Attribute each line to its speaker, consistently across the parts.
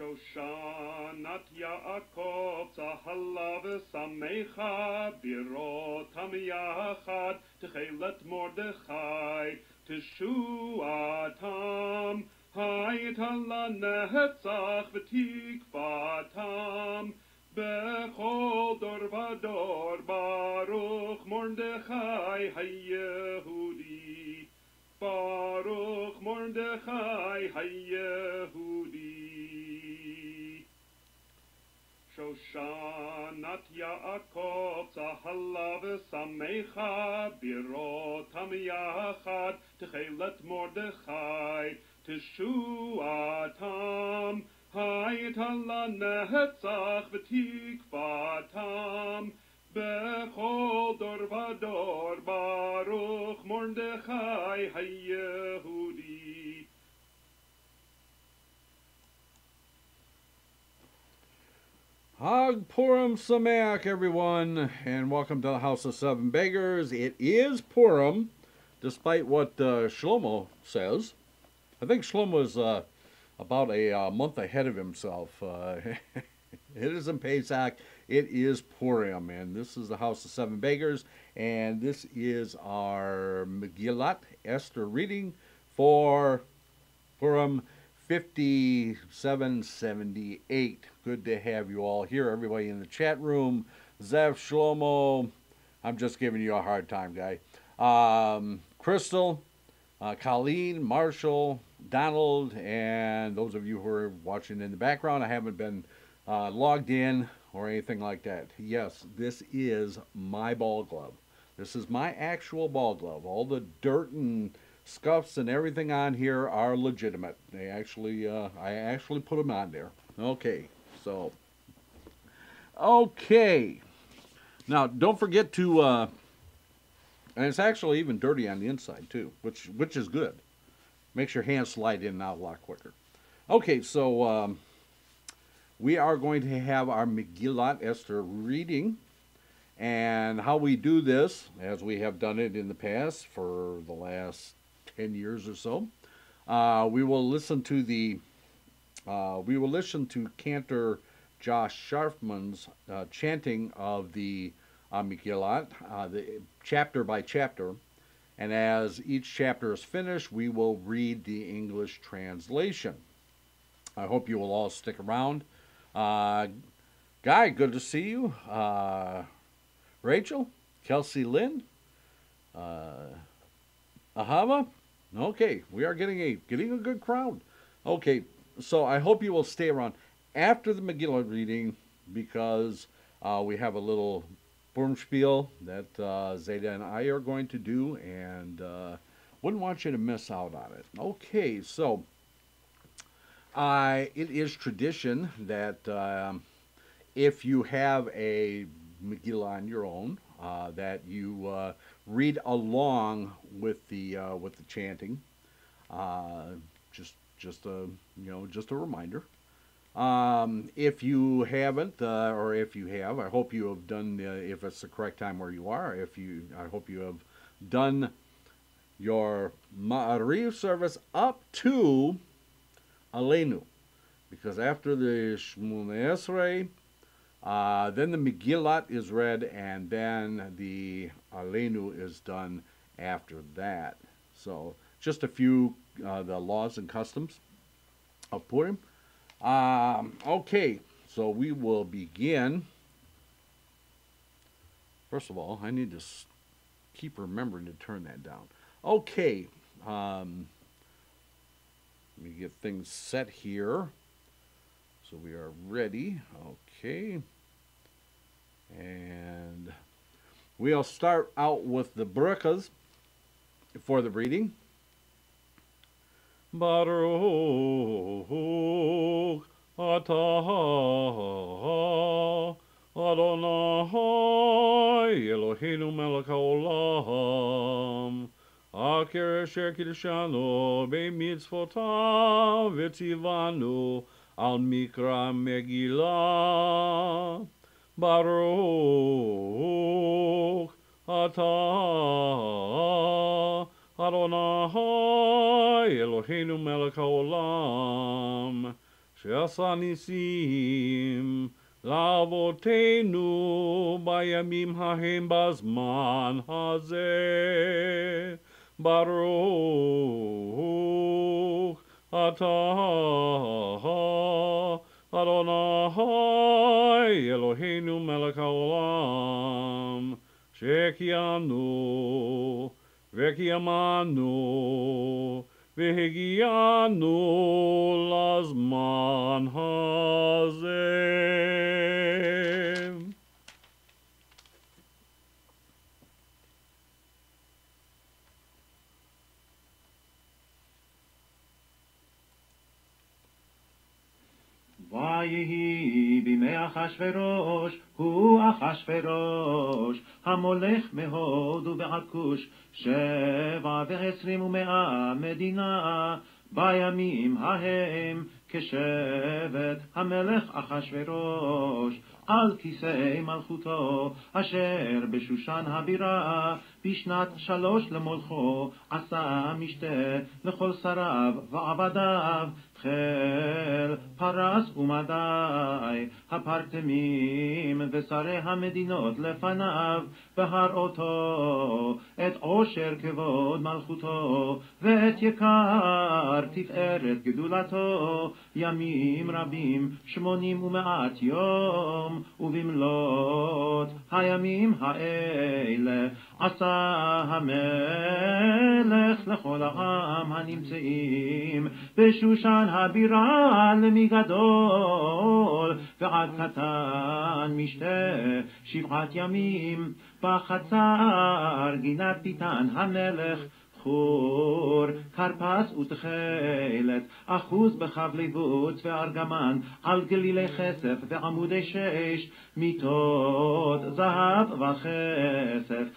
Speaker 1: Shoshanat Yaakov Tzahalla v'samecha birotam yachad Techelet Mordechai Teshuatam Hayta lanetzach v'tikvatam Bechol dor vador Baruch Mordechai HaYehudi Baruch Mordechai HaYehudi Shoshanat Yaakov Tzahalla v'samecha birotam yachad Techelet Mordechai Teshuatam Hayta lanetzach v'tikvatam Bechol dor vador Baruch Mordechai HaYehudi.
Speaker 2: Hag Purim Sameach, everyone, and welcome to the House of Seven Beggars. It is Purim, despite what Shlomo says. I think Shlomo is about a month ahead of himself. It isn't Pesach, it is Purim, and this is the House of Seven Beggars, and this is our Megilat Esther reading for Purim 5778. Good to have you all here, everybody in the chat room. Zev, Shlomo, I'm just giving you a hard time, guy. Crystal, Colleen, Marshall, Donald, and those of you who are watching in the background. I haven't been logged in or anything like that. Yes, this is my ball glove. This is my actual ball glove. All the dirt and scuffs and everything on here are legitimate. They actually, I actually put them on there. Okay, so, okay. Now, don't forget to, and it's actually even dirty on the inside too, which is good. Makes your hands slide in and out a lot quicker. Okay, so we are going to have our Megilat Esther reading, and how we do this, as we have done it in the past for the last 10 years or so, we will listen to Cantor Josh Sharfman's chanting of the Megilat, the chapter by chapter, and as each chapter is finished, we will read the English translation. I hope you will all stick around. Guy, good to see you. Rachel, Kelsey Lynn, Ahava. Okay, we are getting a good crowd. Okay, so I hope you will stay around after the Megillah reading, because we have a little Purim spiel that Zeta and I are going to do, and wouldn't want you to miss out on it. Okay, so it is tradition that if you have a Megillah on your own, that you read along with the chanting. Just a reminder. If you haven't, or if you have, I hope you have done. If it's the correct time where you are, I hope you have done your Ma'ariv service up to Aleinu, because after the Shmoneh Esrei, then the Megillat is read, and then the Aleinu is done after that. So just a few the laws and customs of Purim. Okay, so we will begin. First of all, I need to keep remembering to turn that down. Okay, let me get things set here so we are ready. Okay, and we'll start out with the Beggars for the reading. Baruch atah Adonai Eloheinu melech haolam Aker asher kiddushanu b'mitzvotav v'tzivanu al mikra Megillah. Baruch atah Adonai Eloheinu melech haolam
Speaker 3: שעשה ניסים לאבותינו בימים ההם בזמן הזה. ברוך אתה אדוני אלוהינו מלך העולם, שהחיינו וקיימנו והגיענו לזמן הזה.
Speaker 4: ויהי בימי אחשוורוש, הוא אחשוורוש, המולך מהוד ובעד כוש, 27 מדינה, בימים ההם כשבט המלך אחשוורוש, על כיסא מלכותו, אשר בשושן הבירה, בשנת 3 למולכו, עשה משתה לכל שריו ועבדיו, חיל, פרס ומדי, הפרטמים ושרי המדינות לפניו, בהראותו את עושר כבוד מלכותו, ואת יקר תפארת גדולתו, ימים רבים 80 ומעט יום, ובמלאת הימים האלה עשה המלך לכל העם הנמצאים בשושן הבירה, למגדול ועד קטן משתה 7 ימים, בחצר גינת ביתן המלך, חור, כרפס ותכלת, אחוז בחבלי בוץ וארגמן, על גלילי כסף ועמודי 6, מיטות זהב וכסף,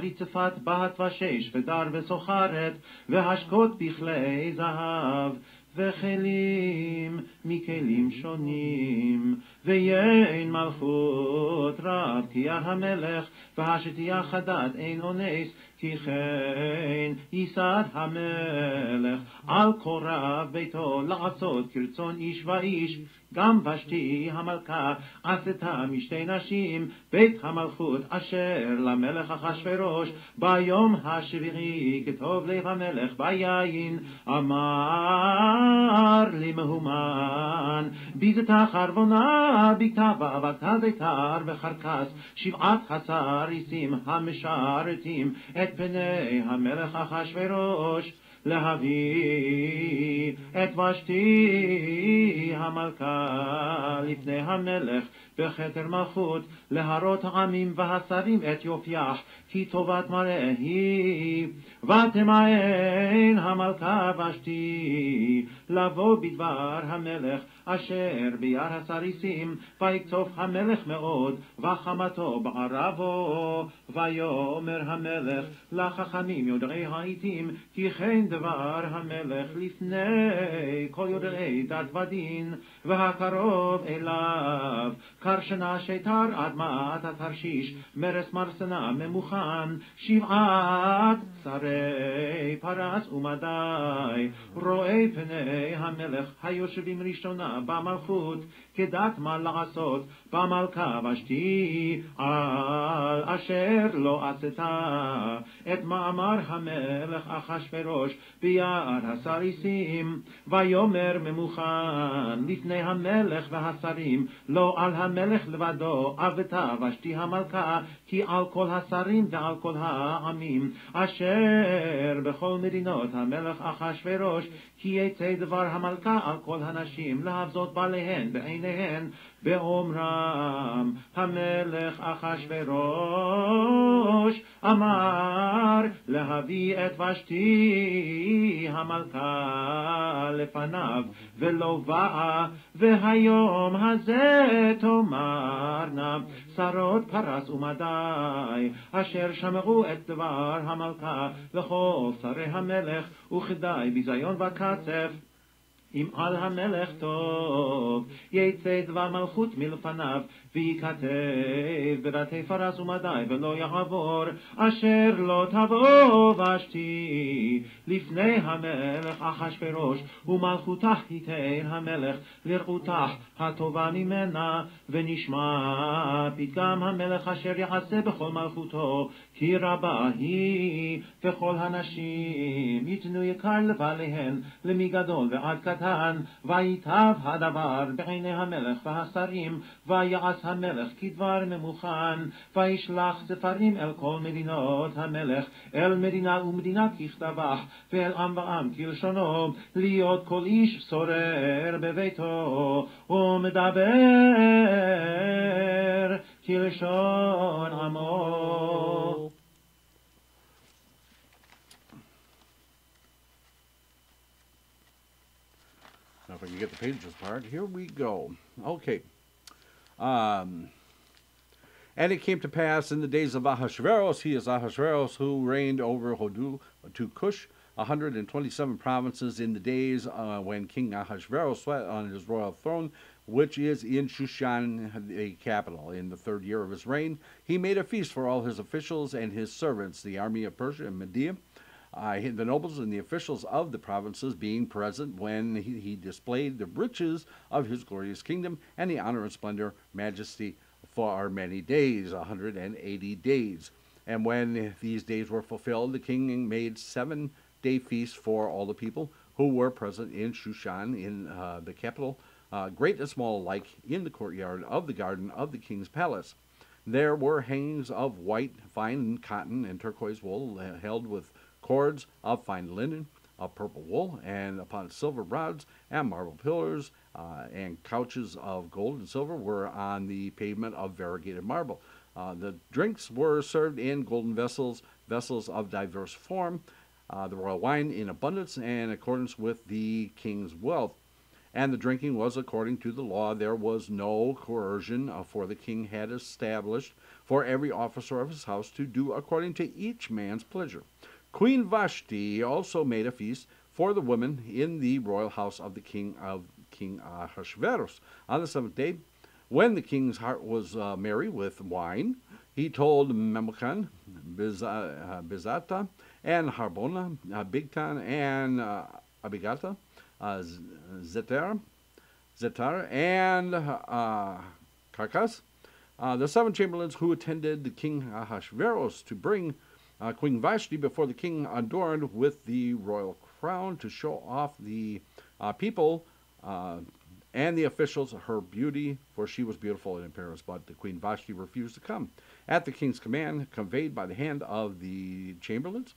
Speaker 4: רצפת בת ושש ודר וסוחרת, והשקות בכלי זהב, וכלים מכלים שונים, ויין מלכות רב תיאר המלך, והשתייה חדד אין אונס, כי כן ייסד המלך על כל רב ביתו לעשות כרצון איש ואיש, גם ושתי המלכה עשתה משתי נשים, בית המלכות אשר למלך אחשוורוש, ביום השביעי כטוב לב המלך ביין, אמר לי מהומן, ביזתה חרבונה בכתבה ותזיתר וחרקס, 17 איסים המשרתים את פני המלך אחשוורוש, להביא את ושתי המלכה לפני המלך בכתר מלכות, להראות העמים והשרים את יופייך, כי טובת מראה היא, ותמאן המלכה ושתי לבוא בדבר המלך אשר ביער הסריסים, ויקצוף המלך מאוד וחמתו בערבו, ויאמר המלך לחכמים יודעי העתים, כי כן דבר המלך לפני כל יודעי דת ודין, והקרוב אליו קרשנה שתר אדמת התרשיש, מרס מרסנה ממוכן, 7 שרי פרס ומדי, רואי פני המלך היושבים ראשונה במלכות, כדת מה לעשות במלכה ושתי, על אשר לא עשתה את מאמר המלך אחשוורוש ביער הסריסים, ויאמר ממוכן לפני המלך והשרים, לא על המלך לבדו עבתה ושתי המלכה, כי על כל השרים ועל כל העמים אשר בכל מדינות המלך אחשוורוש, כי יצא דבר המלכה על כל הנשים להבזות בעליהן בעיניהן, באומרם המלך אחשוורוש אמר להביא את ושתי המלכה לפניו, ולא באה, והיום הזה תאמרנה שרות פרס ומדי, אשר שמעו את דבר המלכה לכל שרי המלך, וכדאי ביזיון וקצף. אם על המלך טוב יצא דבר מלכות מלפניו, וייכתב בבתי פרס ומדי ולא יעבור, אשר לא תבוא ושתי לפני המלך אחשוורוש, ומלכותך ייתן המלך לרעותך הטובה ממנה, ונשמע פתגם המלך אשר יעשה בכל מלכותו, כי רבה היא, וכל הנשים יתנו יקר לבעליהן, למגדול ועד קטן, ויטב הדבר בעיני המלך והשרים, ויעש המלך כדבר ממוכן, וישלח ספרים אל כל מדינות המלך, אל מדינה ומדינה ככתבה, ואל עם ועם כלשונו, להיות כל איש שורר בביתו, ומדבר כלשון עמו.
Speaker 2: Now if I can get the pages apart, here we go. Okay. And it came to pass in the days of Ahasuerus, he is Ahasuerus, who reigned over Hodu to Cush, 127 provinces in the days when King Ahasuerus sat on his royal throne, which is in Shushan, the capital. In the 3rd year of his reign, he made a feast for all his officials and his servants, the army of Persia and Media, the nobles and the officials of the provinces being present when he displayed the riches of his glorious kingdom and the honor and splendor, majesty for many days, 180 days. And when these days were fulfilled, the king made 7-day feasts for all the people who were present in Shushan, in the capital, great and small alike, in the courtyard of the garden of the king's palace. There were hangings of white, fine cotton, and turquoise wool, held with cords of fine linen, of purple wool, and upon silver rods and marble pillars, and couches of gold and silver were on the pavement of variegated marble. The drinks were served in golden vessels, vessels of diverse form, the royal wine in abundance, and in accordance with the king's wealth. And the drinking was according to the law. There was no coercion, for the king had established for every officer of his house to do according to each man's pleasure. Queen Vashti also made a feast for the women in the royal house of the King Ahasuerus. On the 7th day, when the king's heart was merry with wine, he told Memucan, Bizata, and Harbona, Bigtan, and Abigata, Zetar, and Carcas, the 7 chamberlains who attended the King Ahasuerus, to bring Queen Vashti before the king adorned with the royal crown, to show off the people and the officials her beauty, for she was beautiful in appearance. But the Queen Vashti refused to come. At the king's command, conveyed by the hand of the chamberlains,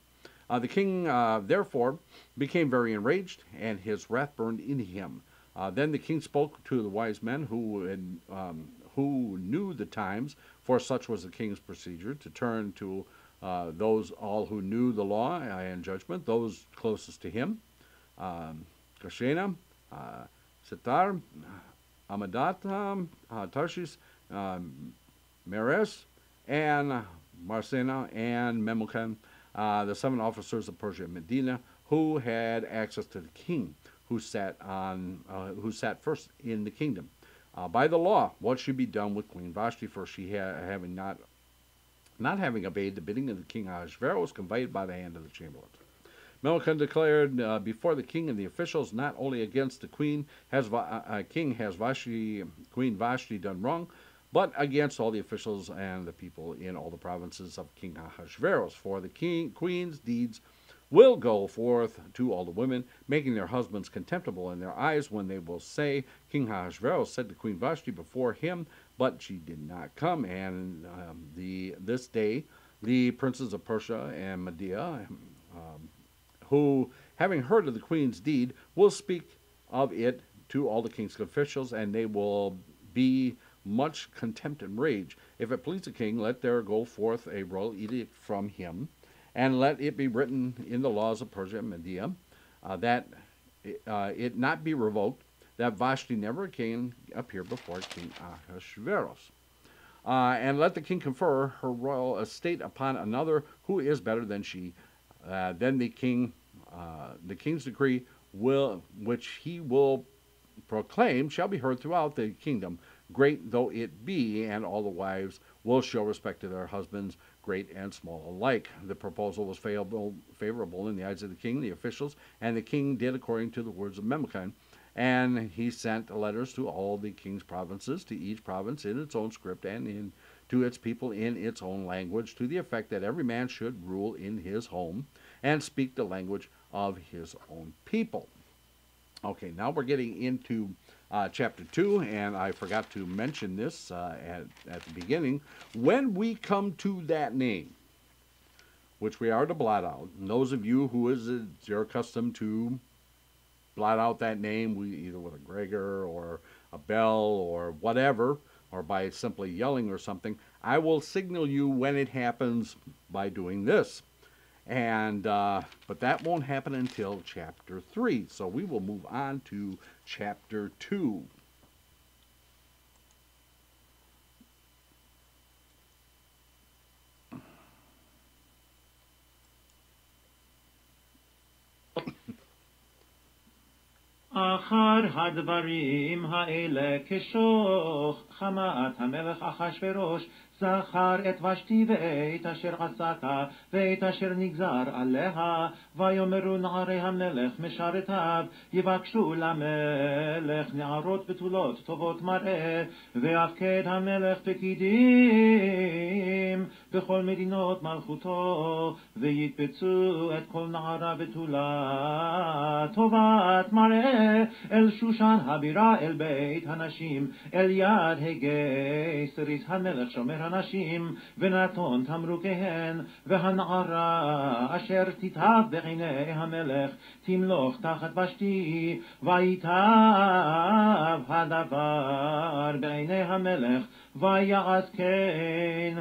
Speaker 2: the king therefore became very enraged, and his wrath burned in him. Then the king spoke to the wise men who knew the times, for such was the king's procedure, to turn to those all who knew the law and judgment, those closest to him, Kashena, Sitar, Amadat, Tarshish, Meres, and Marsena, and Memucan, the 7 officers of Persia and Medina, who had access to the king, who sat first in the kingdom. By the law, what should be done with Queen Vashti, for she having not having obeyed the bidding of the king Ahasuerus, was conveyed by the hand of the chamberlains. Memucan declared before the king and the officials, not only against the Queen has Queen Vashti done wrong, but against all the officials and the people in all the provinces of King Ahasuerus. For the queen's deeds will go forth to all the women, making their husbands contemptible in their eyes, when they will say, King Ahasuerus said to Queen Vashti before him, but she did not come. And this day the princes of Persia and Media, who, having heard of the queen's deed, will speak of it to all the king's officials, and they will be much contempt and rage. If it please the king, let there go forth a royal edict from him, and let it be written in the laws of Persia and Media, that it not be revoked, that Vashti never again appear before King Ahasuerus. And let the king confer her royal estate upon another who is better than she. Then the king's decree which he will proclaim, shall be heard throughout the kingdom. great though it be, and all the wives will show respect to their husbands, great and small alike. The proposal was favorable in the eyes of the king, the officials, and the king did according to the words of Memucan. And he sent letters to all the king's provinces, to each province in its own script and to its people in its own language, to the effect that every man should rule in his home and speak the language of his own people. Okay, now we're getting into chapter 2, and I forgot to mention this at the beginning. When we come to that name, which we are to blot out, and those of you who is your custom to blot out that name, either with a Gregor or a bell or whatever, or by simply yelling or something, I will signal you when it happens by doing this. And but that won't happen until chapter 3. So we will move on to chapter 2.
Speaker 4: אחר הדברים האלה כשוך חמת המלך אחשוורוש זכר את ושתי ואת אשר עשת ואת אשר נגזר עליה ויאמרו נערי המלך משרתיו יבקשו למלך נערות בתולות טובות מראה והפקד המלך פקידים בכל מדינות מלכותו ויקבצו את כל נערה בתולה טובת מראה אל שושן הבירה אל בית הנשים אל יד הגי סריס המלך שומר הנשים ונתון תמרוקיהן והנערה אשר תתהב בעיני המלך תמלוך תחת ושתי ויטב הדבר בעיני המלך ויעש כן.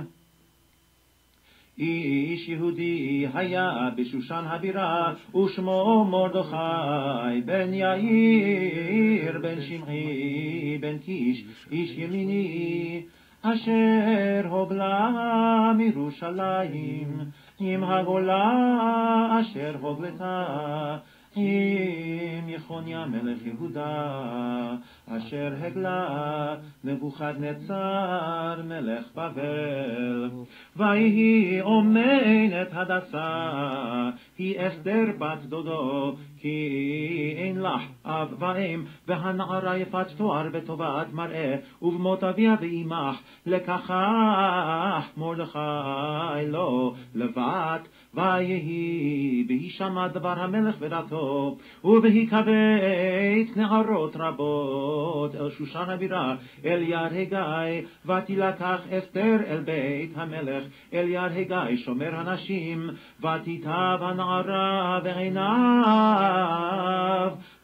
Speaker 4: איש יהודי היה בשושן הבירה ושמו מרדכי בן יאיר בן שמעי בן קיש איש ימיני אשר הובלה מירושלים עם הגולה אשר הובלתה עם יחוניה מלך יהודה אשר הגלה נבוכדנצר מלך בבל ויהי אומנת הדסה היא אסתר בת דודו כי אין לך אב ואם והנערה יפת תואר וטובת מראה ובמות אביה ואימך לקחה מרדכי לא לבת ויהי בהישמע דבר המלך ודתו ובהיקבץ נערות רבות אל שושן הבירה אל יד הגיא ותילקח אסתר אל בית המלך אל יד הגיא שומר הנשים ותיטב הנערה בעיניו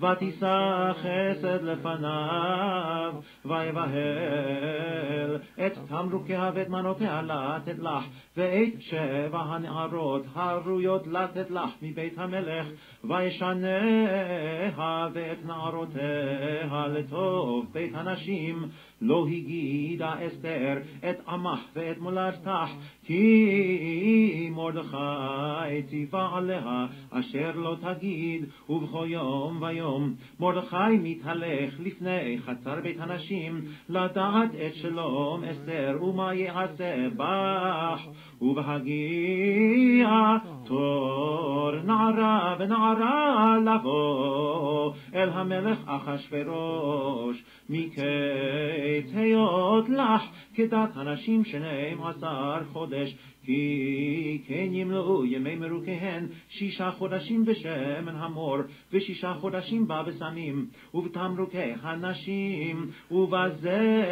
Speaker 4: ותישא חסד לפניו ויבהל את תמרוקיה ואת מנותיה לתת לך ואת 7 הנערות הראויות לתת לך מבית המלך וישניה ואת נערותיה לטוב בית הנשים לא הגידה אסתר את עמך ואת מולדתך כי מרדכי ציווה עליה אשר לא תגיד ובכל יום ויום מרדכי מתהלך לפני חצר בית הנשים לדעת את שלום אסתר ומה יעשה בך ובהגיע תור נערה ונערה לבוא אל המלך אחשוורוש מקץ היות לך כדת הנשים 12 חודש כי כן ימלאו ימי מרוקיהן 6 חודשים בשמן המור ו6 חודשים בבשמים ובתמרוקי הנשים ובזה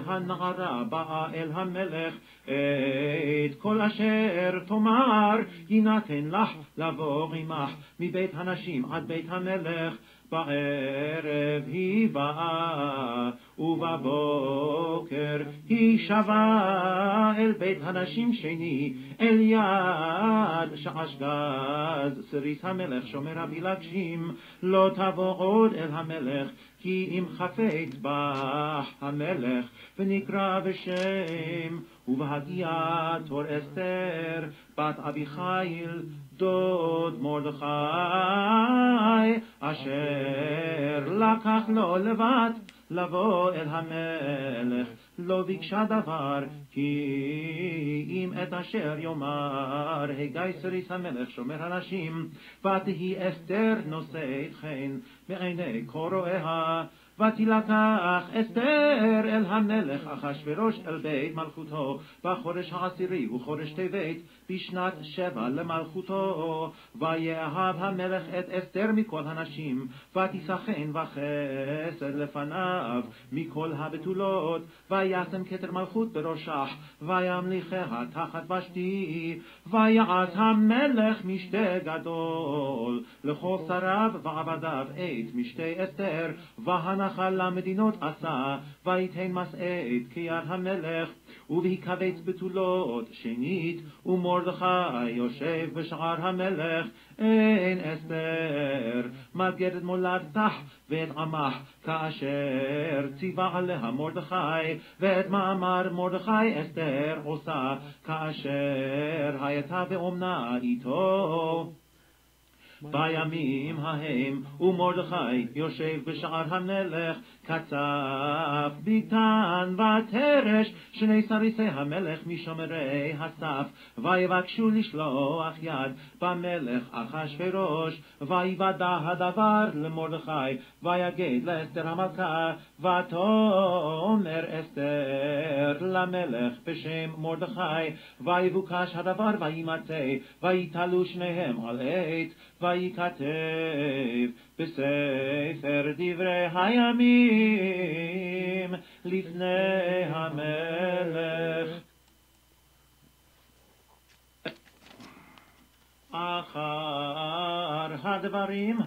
Speaker 4: הנערה באה אל המלך את כל אשר תאמר יינתן לך לבוא עמך מבית הנשים עד בית המלך בערב היא באה ובבוקר היא שבה אל בית הנשים שני אל יד שעשגז סריס המלך שומר הפילגשים לא תבוא עוד אל המלך כי אם חפץ בך המלך ונקרא בשם ובהגיע תור אסתר בת אביחיל דוד מרדכי אשר לקח לו לבת לבוא אל המלך, לא ביקשה דבר, כי אם את אשר יאמר, הגי סריס המלך שומר הנשים, ותהי אסתר נושאת חן בעיני כל רואיה, ותילקח אסתר אל המלך אחשוורוש אל בית מלכותו, בחודש העשירי וחודש טבת, בשנת 7 למלכותו, ויאהב המלך את אסתר מכל הנשים, ותישא חן וחסד לפניו מכל הבתולות, וישם כתר מלכות בראשה, וימליכיה תחת ושתי, ויעש המלך משתה גדול לכל שריו ועבדיו את משתה אסתר, והנחל למדינות עשה, ויתן מסעת כיד המלך, ובהיקבץ בתולות שנית, ומרדכי יושב בשער המלך. אין אסתר מגדת מולדתה ואת עמך, כאשר ציווה עליה מרדכי, ואת מאמר מרדכי אסתר עושה, כאשר הייתה באומנה איתו. בימים ההם ומרדכי יושב בשער המלך, קצף ביתן ותרש שני סריסי המלך משומרי הסף, ויבקשו לשלוח יד במלך אחשוורוש, ויוודע הדבר למרדכי, ויגד לאסתר המלכה, ותאמר אסתר למלך בשם מרדכי, ויבוקש הדבר וימצא, ויתלו שניהם על עט, וייכתב בספר דברי הימים לפני המלך. אחר הדברים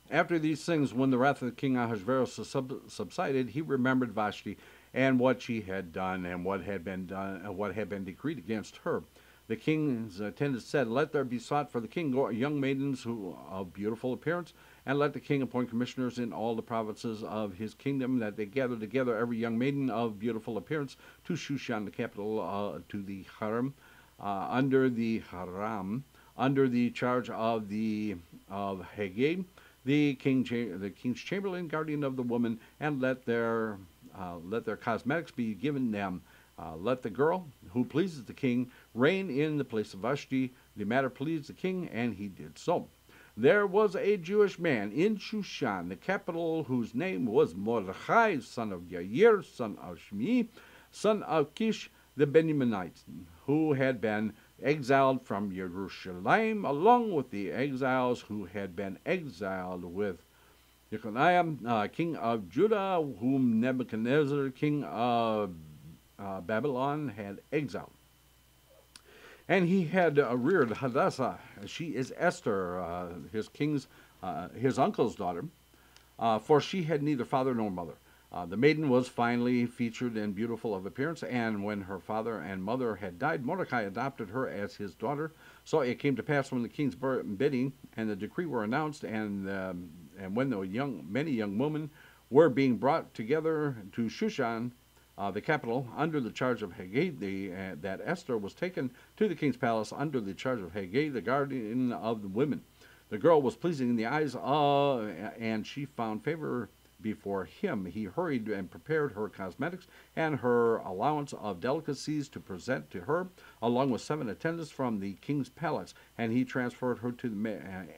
Speaker 2: After these things, when the wrath of King Ahasuerus subsided, he remembered Vashti and what she had done and what had been decreed against her. The king's attendants said, "Let there be sought for the king young maidens who of beautiful appearance, and let the king appoint commissioners in all the provinces of his kingdom, that they gather together every young maiden of beautiful appearance to Shushan, the capital, to the Haram, under the charge of Haggai, the king's chamberlain, guardian of the woman, and let their cosmetics be given them. Let the girl who pleases the king reign in the place of Vashti." The matter pleased the king, and he did so. There was a Jewish man in Shushan, the capital, whose name was Mordechai, son of Yair, son of Shimei, son of Kish, the Benjaminite, who had been exiled from Jerusalem, along with the exiles who had been exiled with Jeconiah, king of Judah, whom Nebuchadnezzar, king of Babylon, had exiled. And he had reared Hadassah. She is Esther, his uncle's daughter, for she had neither father nor mother. The maiden was finely featured and beautiful of appearance, and when her father and mother had died, Mordecai adopted her as his daughter. So it came to pass when the king's bidding and the decree were announced, and when many young women were being brought together to Shushan, the capital, under the charge of Haggai, that Esther was taken to the king's palace under the charge of Haggai, the guardian of the women. The girl was pleasing in the eyes and she found favor before him. He hurried and prepared her cosmetics and her allowance of delicacies to present to her, along with 7 attendants from the king's palace, and he transferred her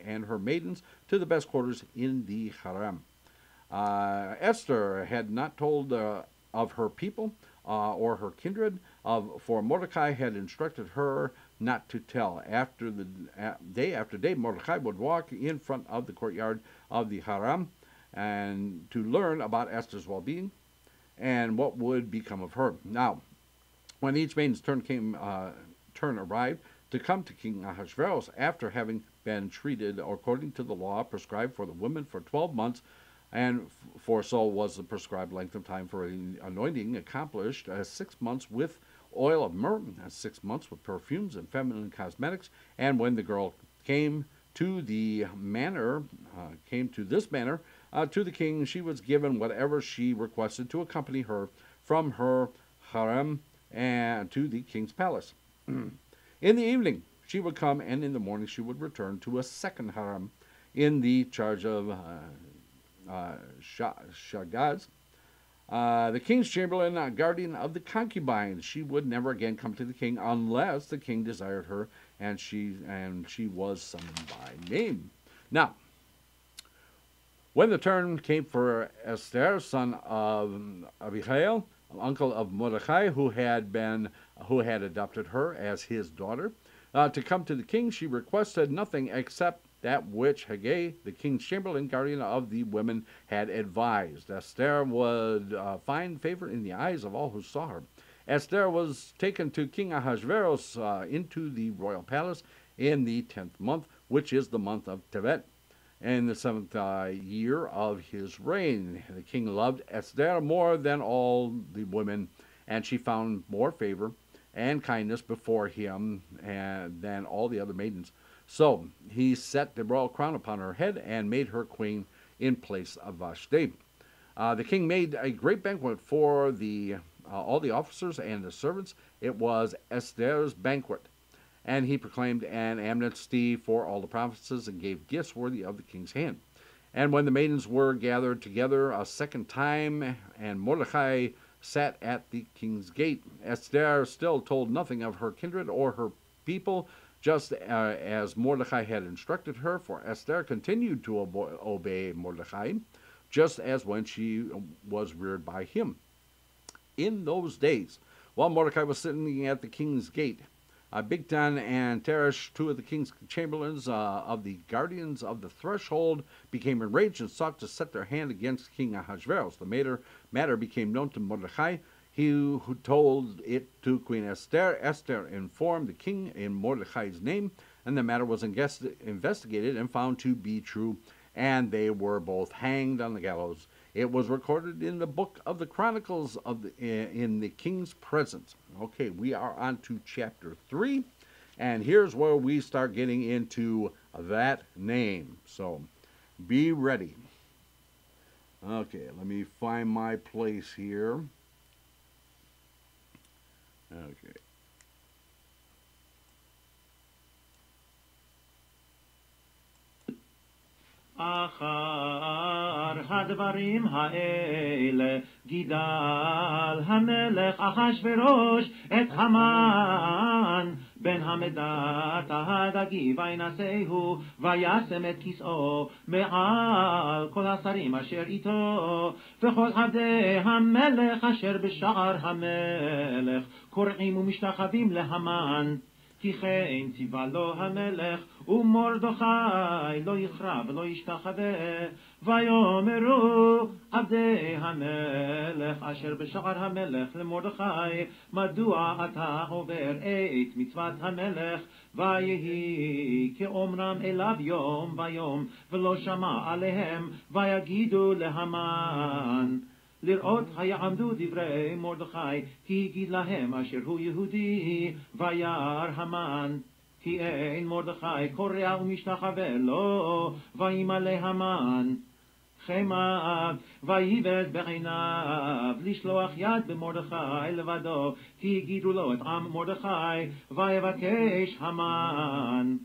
Speaker 2: and her maidens to the best quarters in the harem. Esther had not told of her people or her kindred, for Mordecai had instructed her not to tell. Day after day, Mordecai would walk in front of the courtyard of the harem, and to learn about Esther's well-being and what would become of her. Now, when each maiden's turn arrived to come to King Ahasuerus, after having been treated according to the law prescribed for the women for 12 months, and for so was the prescribed length of time for anointing accomplished, 6 months with oil of myrrh, 6 months with perfumes and feminine cosmetics, and when the girl came to this manor, to the king, she was given whatever she requested to accompany her from her harem and to the king's palace. In the evening she would come, and in the morning she would return to a second harem, in the charge of Shagaz, the king's chamberlain, guardian of the concubines. She would never again come to the king unless the king desired her, and she was summoned by name. Now, when the turn came for Esther, son of Abihail, uncle of Mordechai, who had adopted her as his daughter, to come to the king, she requested nothing except that which Haggai, the king's chamberlain, guardian of the women, had advised. Esther would find favor in the eyes of all who saw her. Esther was taken to King Ahasuerus into the royal palace in the 10th month, which is the month of Tevet, in the 7th year of his reign. The king loved Esther more than all the women, and she found more favor and kindness before him than all the other maidens. So he set the royal crown upon her head and made her queen in place of Vashti. The king made a great banquet for all the officers and the servants. It was Esther's banquet. And he proclaimed an amnesty for all the provinces and gave gifts worthy of the king's hand. And when the maidens were gathered together a second time, and Mordecai sat at the king's gate, Esther still told nothing of her kindred or her people, just as Mordecai had instructed her, for Esther continued to obey Mordecai, just as when she was reared by him. In those days, while Mordecai was sitting at the king's gate, Bigtan and Teresh, two of the king's chamberlains of the guardians of the threshold, became enraged and sought to set their hand against King Ahasuerus. The matter became known to Mordecai. He who told it to Queen Esther. Esther informed the king in Mordecai's name, and the matter was investigated and found to be true, and they were both hanged on the gallows. It was recorded in the book of the Chronicles in the king's presence. Okay, we are on to chapter 3, and here's where we start getting into that name. So, be ready. Okay, let me find my place here. Okay.
Speaker 4: אחר הדברים האלה גידל המלך אחשוורוש את המן בן המדת ההדגי וינשאהו וישם את כיסאו מעל כל השרים אשר איתו וכל עבדי המלך אשר בשער המלך קוראים ומשתחווים להמן כי כן ציווה לו המלך ומרדכי לא יכרע ולא ישתחווה ויאמרו עבדי המלך אשר בשער המלך למרדכי מדוע אתה עובר את מצוות המלך ויהי כאומרם אליו יום ויום ולא שמע עליהם ויגידו להמן לראות היעמדו דברי מרדכי כי הגיד להם אשר הוא יהודי וירא המן כי אין מרדכי קורע ומשתחווה לו וימלא המן חמיו ויבד בעיניו לשלוח יד במרדכי לבדו כי הגידו לו את עם מרדכי ויבקש המן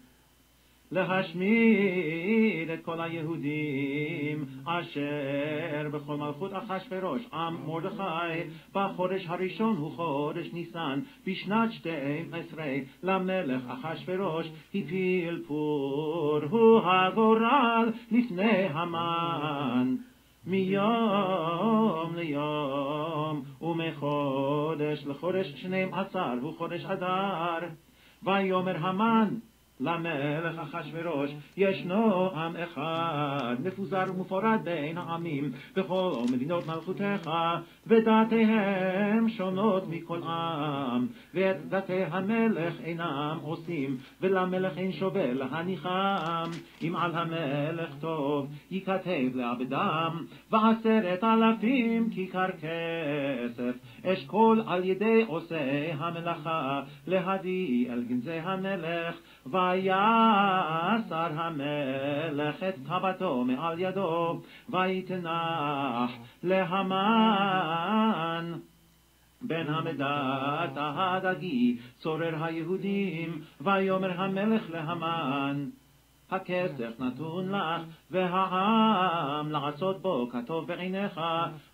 Speaker 4: להשמיד את כל היהודים אשר בכל מלכות אחשוורוש עם מרדכי בחודש הראשון הוא חודש ניסן בשנת 12 למלך אחשוורוש הפיל פור הוא הגורל לפני המן מיום ליום ומחודש לחודש 12 הוא חודש אדר ויאמר המן למלך אחשוורוש ישנו עם אחד מפוזר ומפורד בין העמים בכל מדינות מלכותך ודתיהם שונות מכל עם ואת דתי המלך אינם עושים ולמלך אין שווה להניחם אם על המלך טוב ייכתב לעבדם ו10,000 כיכר כסף אשכול על ידי עושי המלאכה להביא אל גנזי המלך ויסר המלך את טבתו מעל ידו ויתנח להמן בן המדת ההדגי צורר היהודים ויאמר המלך להמן הכסף נתון לך, והעם לעשות בו כטוב בעיניך,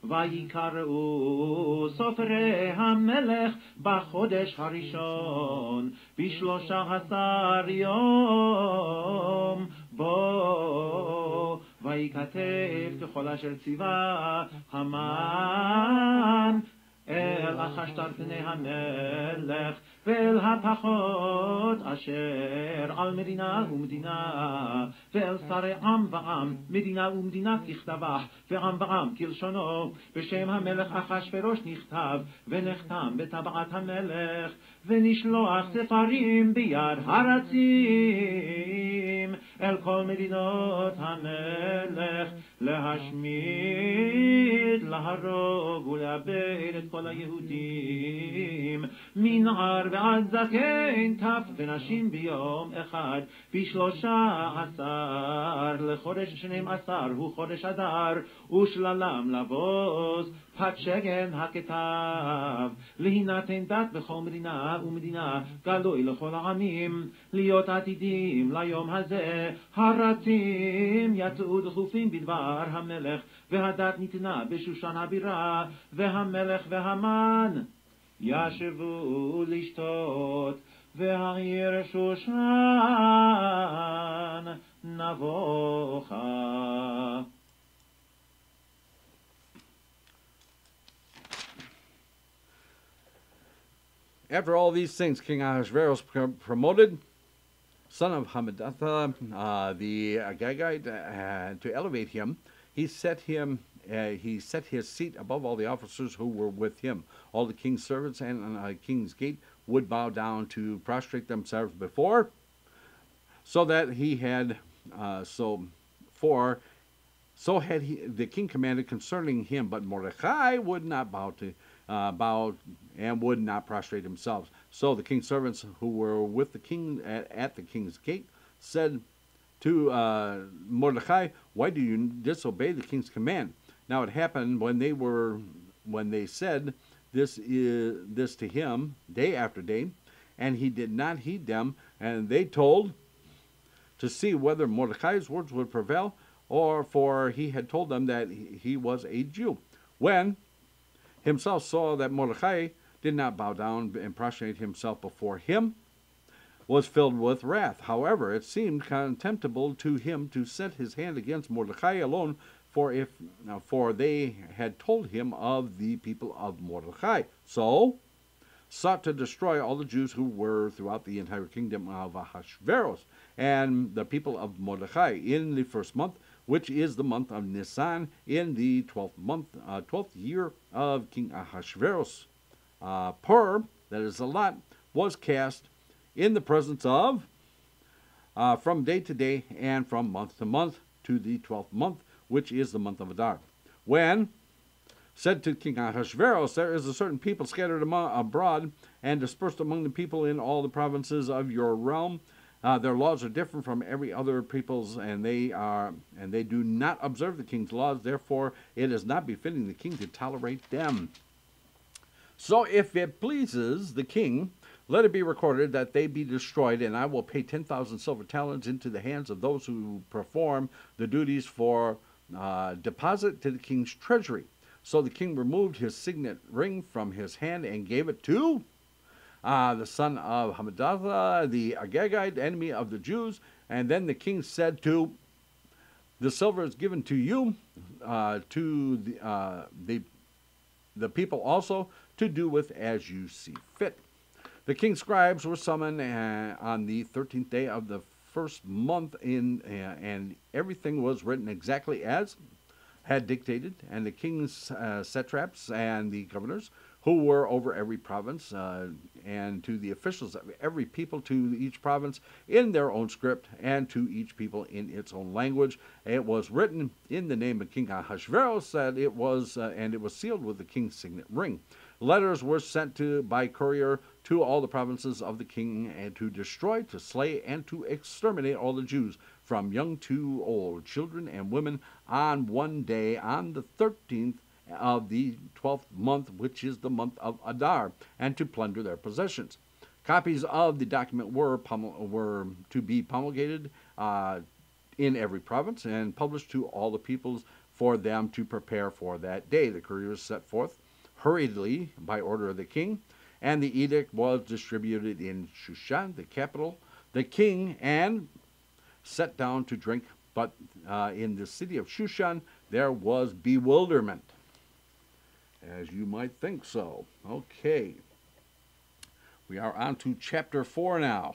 Speaker 4: ויקראו סופרי המלך בחודש הראשון, ב13 יום בו, וייכתב ככל אשר ציווה המן אל אחשתר פני המלך, ואל הפחות אשר על מדינה ומדינה, ואל שרי עם ועם, מדינה ומדינה ככתבה, ועם ועם כלשונו, בשם המלך אחשוורוש נכתב, ונחתם בטבעת המלך, ונשלוח ספרים ביד הרצים, אל כל מדינות המלך, להשמיד, להרוג ולאבד את כל היהודים, מנער ועד זקן, טף ונשים ביום אחד, ב13 לחודש 12 הוא חודש אדר, ושללם לבוז פת שגן הכתב, להינתן דת בכל מדינה ומדינה, גלוי לכל העמים, להיות עתידים ליום הזה, הרצים יצאו דחופים בדבר המלך, והדת ניתנה בשושן הבירה, והמלך והמן ישבו לשתות, והעיר שושן נבוכה.
Speaker 2: After all these things, King Ahasuerus promoted son of Hammedatha, the Agagite, to elevate him. He set his seat above all the officers who were with him. All the king's servants and king's gate would bow down to prostrate themselves before, so that he had the king commanded concerning him. But Mordecai would not bow and would not prostrate himself. So the king's servants who were with the king at the king's gate said to Mordecai, "Why do you disobey the king's command?" Now it happened when they said this to him day after day, and he did not heed them, and they told to see whether Mordecai's words would prevail, or for he had told them that he was a Jew. When himself saw that Mordecai did not bow down and prostrate himself before him, was filled with wrath. However, it seemed contemptible to him to set his hand against Mordecai alone, for they had told him of the people of Mordecai. So sought to destroy all the Jews who were throughout the entire kingdom of Ahasuerus and the people of Mordecai in the first month, which is the month of Nisan, in the 12th year of King Ahasuerus. Purim, that is a lot, was cast in the presence of, from day to day and from month to month, to the 12th month, which is the month of Adar. When said to King Ahasuerus, "There is a certain people scattered abroad and dispersed among the people in all the provinces of your realm. Their laws are different from every other people's, and they do not observe the king's laws. Therefore, it is not befitting the king to tolerate them. So if it pleases the king, let it be recorded that they be destroyed, and I will pay 10,000 silver talents into the hands of those who perform the duties for deposit to the king's treasury." So the king removed his signet ring from his hand and gave it to the son of Hammedatha, the Agagite, enemy of the Jews. And then the king said to the silver is given to you, to the people also, to do with as you see fit. The king's scribes were summoned on the 13th day of the first month, and everything was written exactly as had dictated, and the king's satraps and the governors who were over every province, and to the officials of every people, to each province in their own script, and to each people in its own language. It was written in the name of King Ahasuerus, and it was sealed with the king's signet ring. Letters were sent by courier to all the provinces of the king, and to destroy, to slay, and to exterminate all the Jews, from young to old, children and women, on one day, on the 13th of the 12th month, which is the month of Adar, and to plunder their possessions. Copies of the document were to be promulgated in every province and published to all the peoples for them to prepare for that day. The couriers set forth hurriedly by order of the king, and the edict was distributed in Shushan, the capital. The king and sat down to drink, but in the city of Shushan there was bewilderment, as you might think so. Okay, we are on to chapter 4 now.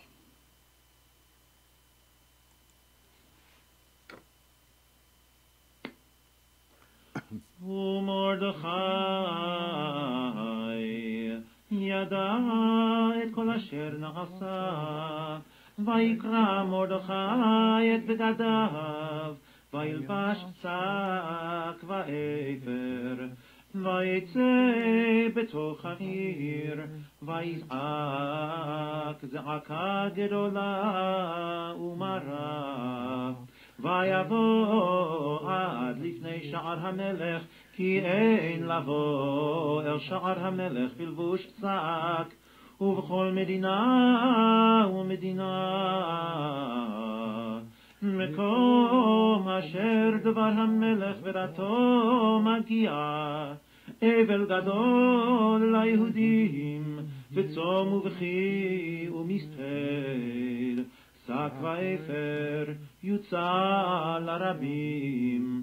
Speaker 4: ומרדכי ידע את כל אשר נעשה, ויקרא מרדכי את בגדיו, וילבש שק ואפר, ויצא בתוך העיר, ויזעק זעקה גדולה ומרה. ויבוא עד לפני שער המלך, כי אין לבוא אל שער המלך בלבוש שק, ובכל מדינה ומדינה. מקום אשר דבר המלך ודתו מגיע, אבל גדול ליהודים, בצום ובכי ומסתר. שק ואפר יוצא לרבים,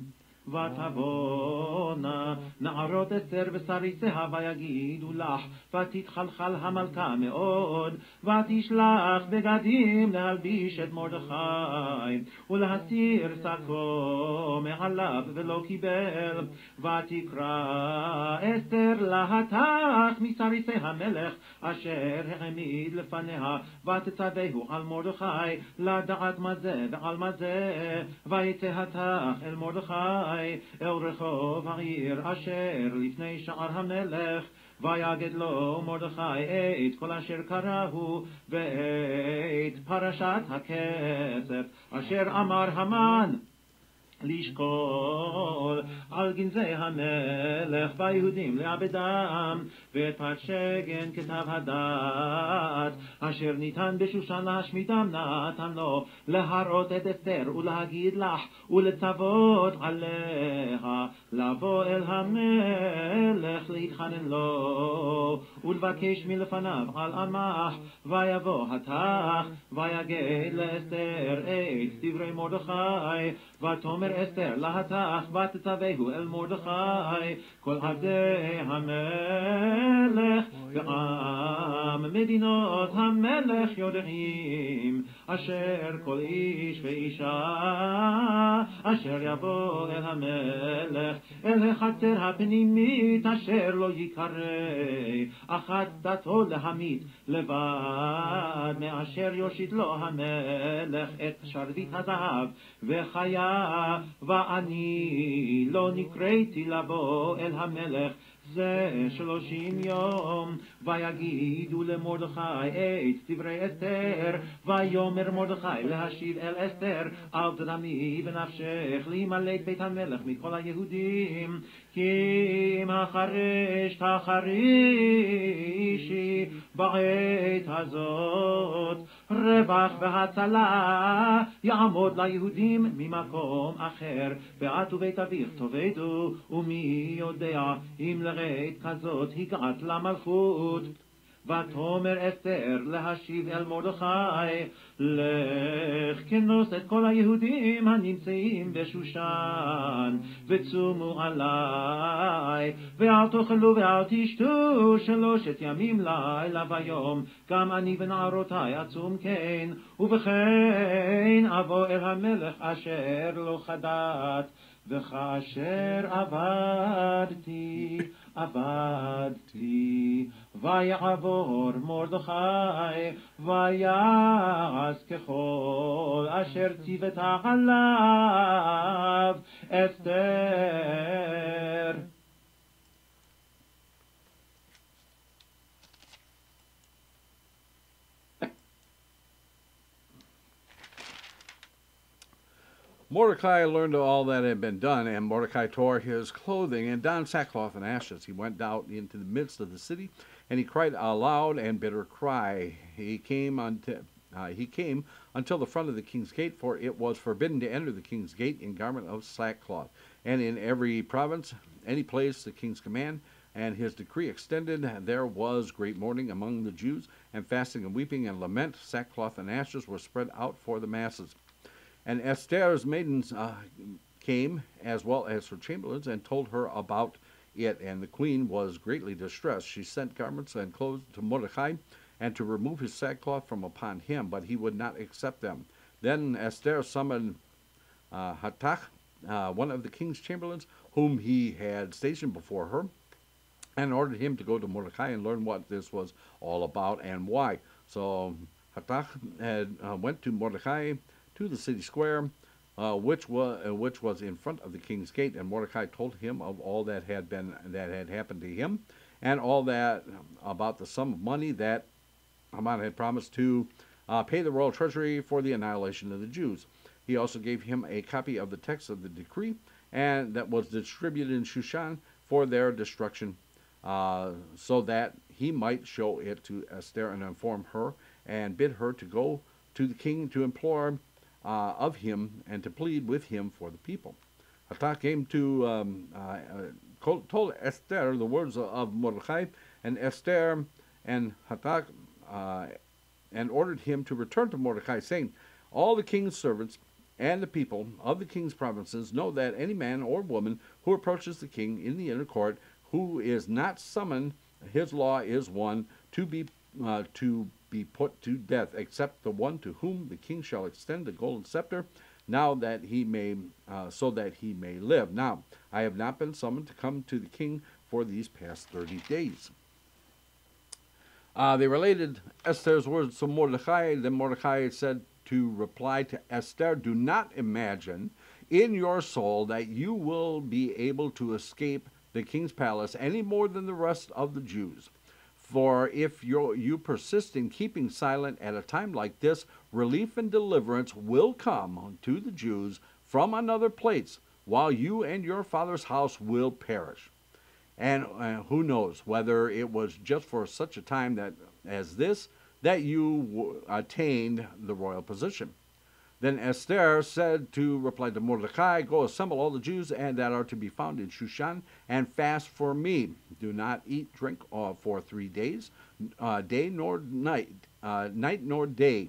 Speaker 4: ותבואנה נערות אסתר ושריסיה ויגידו לך, ותתחלחל המלכה מאוד, ותשלח בגדים להלביש את מרדכי, ולהסיר שקו מעליו ולא קיבל. ותקרא אסתר להתך מסריסי המלך אשר העמיד לפניה, ותצווהו על מרדכי לדעת מה זה ועל מה זה. ויצא התך אל מרדכי אל רחוב העיר אשר לפני שער המלך, ויגד לו מרדכי את כל אשר קראו, ואת פרשת הכסף אשר אמר המן לשקול על גנזי המלך והיהודים לעבדם, ואת פת שגן כתב הדת אשר ניתן בשושן להשמידם נתן לו, להראות את אסתר ולהגיד לך ולצוות עליה לבוא אל המלך להתחנן לו ולבקש מלפניו על עמך. ויבוא התך ויגד לאסתר את דברי מרדכי, ותאמר אסתר להתך ותצווהו אל מרדכי כל עבדי המלך ועם מדינות המלך יודעים, אשר כל איש ואישה אשר יבוא אל המלך אל החצר הפנימית אשר לא יקרא אחת דתו להמית לבד, מאשר יושיט לו המלך את שרביט הזהב וחיה. ואני לא נקראתי לבוא אל המלך זה 30 יום. ויגידו למרדכי את דברי אסתר, ויאמר מרדכי להשיב אל אסתר, אל תדמי בנפשך להימלט בית המלך מכל היהודים, כי אם החרש תחרישי בעת הזאת, רווח והצלה יעמוד ליהודים ממקום אחר. ואת ובית אביך תאבדו, ומי יודע אם לעת כזאת הגעת למלכות. ותאמר אסתר להשיב אל מרדכי, לך כנוס את כל היהודים הנמצאים בשושן, וצומו עלי, ואל תאכלו ואל תשתו 3 ימים לילה ויום, גם אני ונערותי אצום כן. ובכן אבוא אל המלך אשר לא חדת, וכאשר עבדתי, ויעבור מרדכי ויעש ככל אשר ציוותה עליו אסתר.
Speaker 2: Mordecai learned of all that had been done, and Mordecai tore his clothing and donned sackcloth and ashes. He went out into the midst of the city, and he cried a loud and bitter cry. He came unto he came until the front of the king's gate, for it was forbidden to enter the king's gate in garment of sackcloth. And in every province, any place the king's command and his decree extended, there was great mourning among the Jews, and fasting and weeping and lament, sackcloth and ashes were spread out for the masses. And Esther's maidens came, as well as her chamberlains, and told her about it, and the queen was greatly distressed. She sent garments and clothes to Mordecai, and to remove his sackcloth from upon him, but he would not accept them. Then Esther summoned Hathach, one of the king's chamberlains, whom he had stationed before her, and ordered him to go to Mordecai and learn what this was all about and why. So Hathach went to Mordecai to the city square, which was in front of the king's gate, and Mordecai told him of all that had happened to him, and all that about the sum of money that Haman had promised to pay the royal treasury for the annihilation of the Jews. He also gave him a copy of the text of the decree, and that was distributed in Shushan for their destruction, so that he might show it to Esther and inform her, and bid her to go to the king to implore of him and to plead with him for the people. Hathach came to told Esther the words of Mordecai, and Esther and Hathach and ordered him to return to Mordecai, saying, all the king's servants and the people of the king's provinces know that any man or woman who approaches the king in the inner court, who is not summoned, his law is one to be put to death, except the one to whom the king shall extend the golden scepter, now that he may, so that he may live. Now I have not been summoned to come to the king for these past 30 days. They related Esther's words to Mordecai. Then Mordecai said to reply to Esther, do not imagine in your soul that you will be able to escape the king's palace any more than the rest of the Jews. For if you persist in keeping silent at a time like this, relief and deliverance will come to the Jews from another place, while you and your father's house will perish. And who knows whether it was just for such a time as this that you attained the royal position. Then Esther said to reply to Mordecai, go assemble all the Jews and that are to be found in Shushan, and fast for me. Do not eat, drink for 3 days, day nor night, night nor day.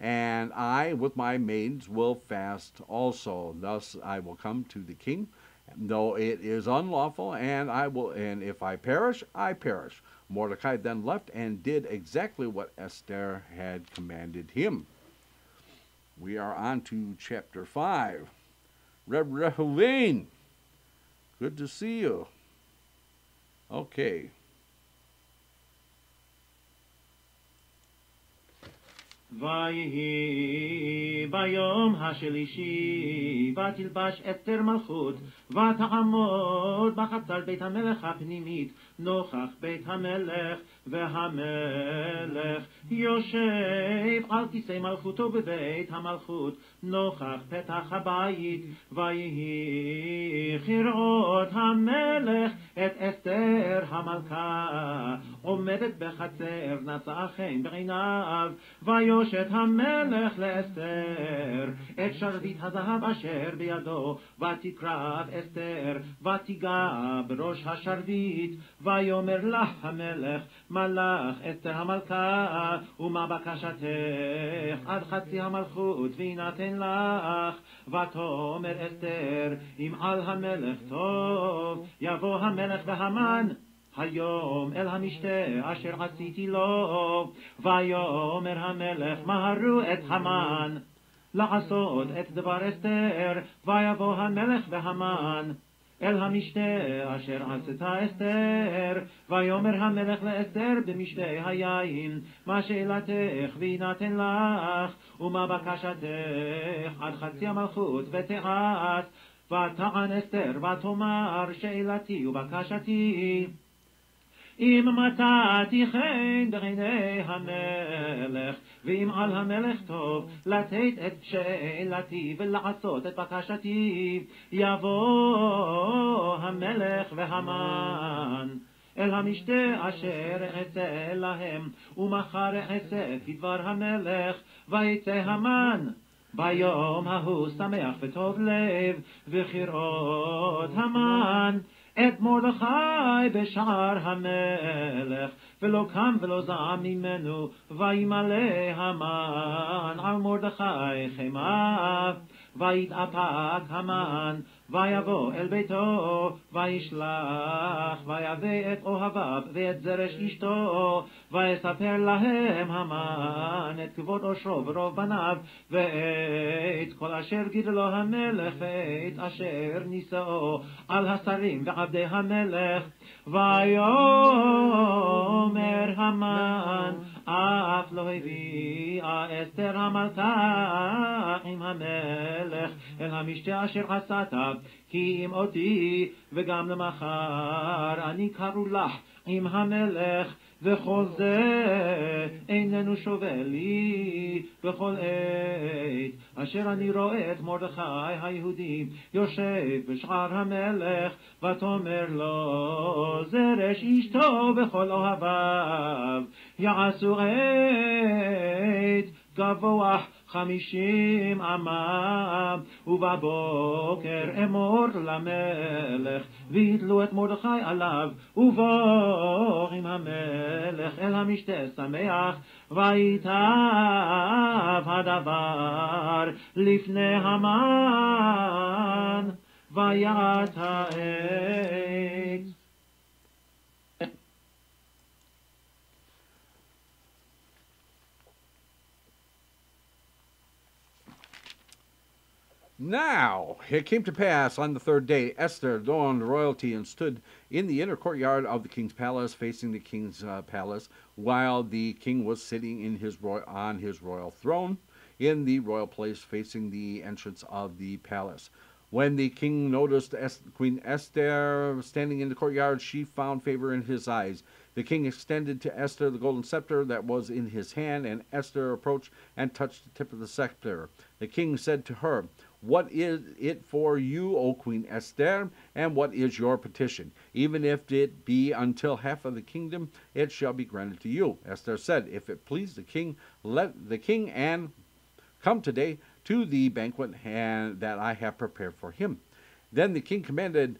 Speaker 2: And I with my maids will fast also. Thus I will come to the king, though it is unlawful, and if I perish, I perish. Mordecai then left and did exactly what Esther had commanded him. We are on to chapter 5. Reb Rehuvain, good to see you. Okay.
Speaker 4: ויהי ביום השלישי, ותלבש אסתר מלכות, ותעמוד בחצר בית המלך הפנימית, נוכח בית המלך, והמלך יושב על כיסא מלכותו בבית המלכות, נוכח פתח הבית. ויהי כראות המלך את אסתר המלכה, עומדת בחצר, נשאה חן בעיניו, ויושת המלך לאסתר את שרביט הזהב אשר בידו, ותקרב אסתר, ותיגע בראש השרביט, ויאמר לה המלך, מלך אסתר המלכה, ומה בקשתך עד חצי המלכות ויינתן לך? ותאמר אסתר, אם על המלך טוב, יבוא המלך והמן היום אל המשתה אשר עשיתי לו. ויאמר המלך, מהרו את המן לעשות את דבר אסתר. ויבוא המלך והמן אל המשתה אשר עשתה אסתר. ויאמר המלך לאסתר במשתה היין, מה שאלתך ויינתן לך, ומה בקשתך עד חצי המלכות ותעש. ותען אסתר ותאמר, שאלתי ובקשתי אם מצאתי חן בעיני המלך, ואם על המלך טוב לתת את שאלתי ולעשות את בקשתי, יבוא המלך והמן אל המשתה אשר אעשה להם, ומחר אעשה כדבר המלך, ויצא המן. ביום ההוא שמח וטוב לב, וכראות המן את מרדכי בשער המלך, ולא קם ולא זעם ממנו, וימלא המן על מרדכי חמה. ויתאפק המן, ויבוא אל ביתו, וישלח, ויבא את אוהביו ואת זרש אשתו, ויספר להם המן את כבוד עושרו ורוב בניו, ואת כל אשר גידלו המלך, ואת אשר נישאו על השרים ועבדי המלך. ויאמר המן, אף לא הביאה אסתר המלכה עם המלך אל המשתה אשר עשת, כי אם אותי וגם למחר אני קראו לך עם המלך, וכל זה איננו שווה לי בכל עת אשר אני רואה את מרדכי היהודי יושב בשער המלך. ותאמר לו זרש אשתו בכל אוהביו, יעשו עת גבוה 50 אמה, ובבוקר אמור למלך, ויתלו את מרדכי עליו, ובוא עם המלך אל המשתה שמח, ויטב הדבר לפני המן, ויעט העץ.
Speaker 2: Now it came to pass on the third day, Esther donned royalty and stood in the inner courtyard of the king's palace, facing the king's palace, while the king was sitting in on his royal throne in the royal place, facing the entrance of the palace. When the king noticed Queen Esther standing in the courtyard, she found favor in his eyes. The king extended to Esther the golden scepter that was in his hand, and Esther approached and touched the tip of the scepter. The king said to her, "What is it for you, O Queen Esther, and what is your petition? Even if it be until half of the kingdom, it shall be granted to you." Esther said, "If it please the king, let the king and come today to the banquet that I have prepared for him." Then the king commanded,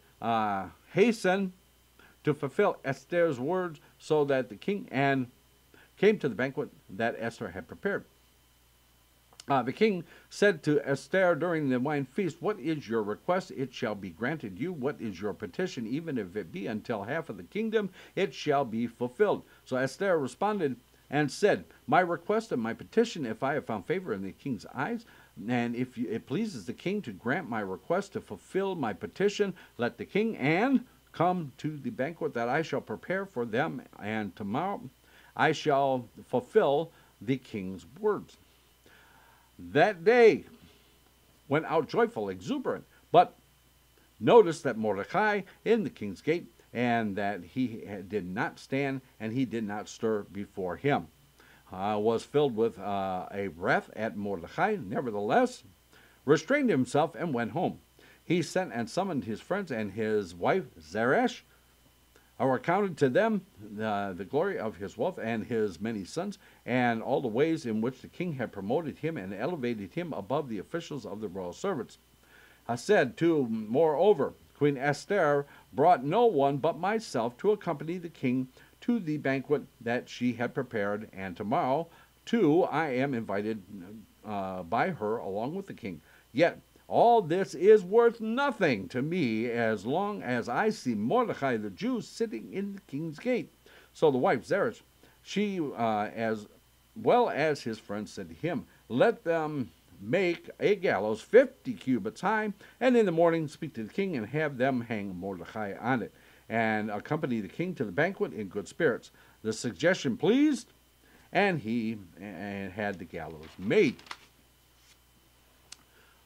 Speaker 2: "Hasten to fulfill Esther's words," so that the king and came to the banquet that Esther had prepared. The king said to Esther during the wine feast, "What is your request? It shall be granted you. What is your petition? Even if it be until half of the kingdom, it shall be fulfilled." So Esther responded and said, "My request and my petition, if I have found favor in the king's eyes, and if it pleases the king to grant my request to fulfill my petition, let the king and come to the banquet that I shall prepare for them, and tomorrow I shall fulfill the king's words." That day went out joyful, exuberant, but noticed that Mordecai in the king's gate, and that he did not stand and he did not stir before him, was filled with a wrath at Mordecai. Nevertheless, restrained himself and went home. He sent and summoned his friends and his wife Zeresh, recounted to them the glory of his wealth and his many sons, and all the ways in which the king had promoted him and elevated him above the officials of the royal servants. I said too, moreover, Queen Esther brought no one but myself to accompany the king to the banquet that she had prepared, and tomorrow too I am invited by her along with the king. Yet all this is worth nothing to me as long as I see Mordecai the Jew sitting in the king's gate. So the wife Zeresh, she as well as his friends, said to him, "Let them make a gallows 50 cubits high, and in the morning speak to the king and have them hang Mordecai on it, and accompany the king to the banquet in good spirits." The suggestion pleased, and he had the gallows made.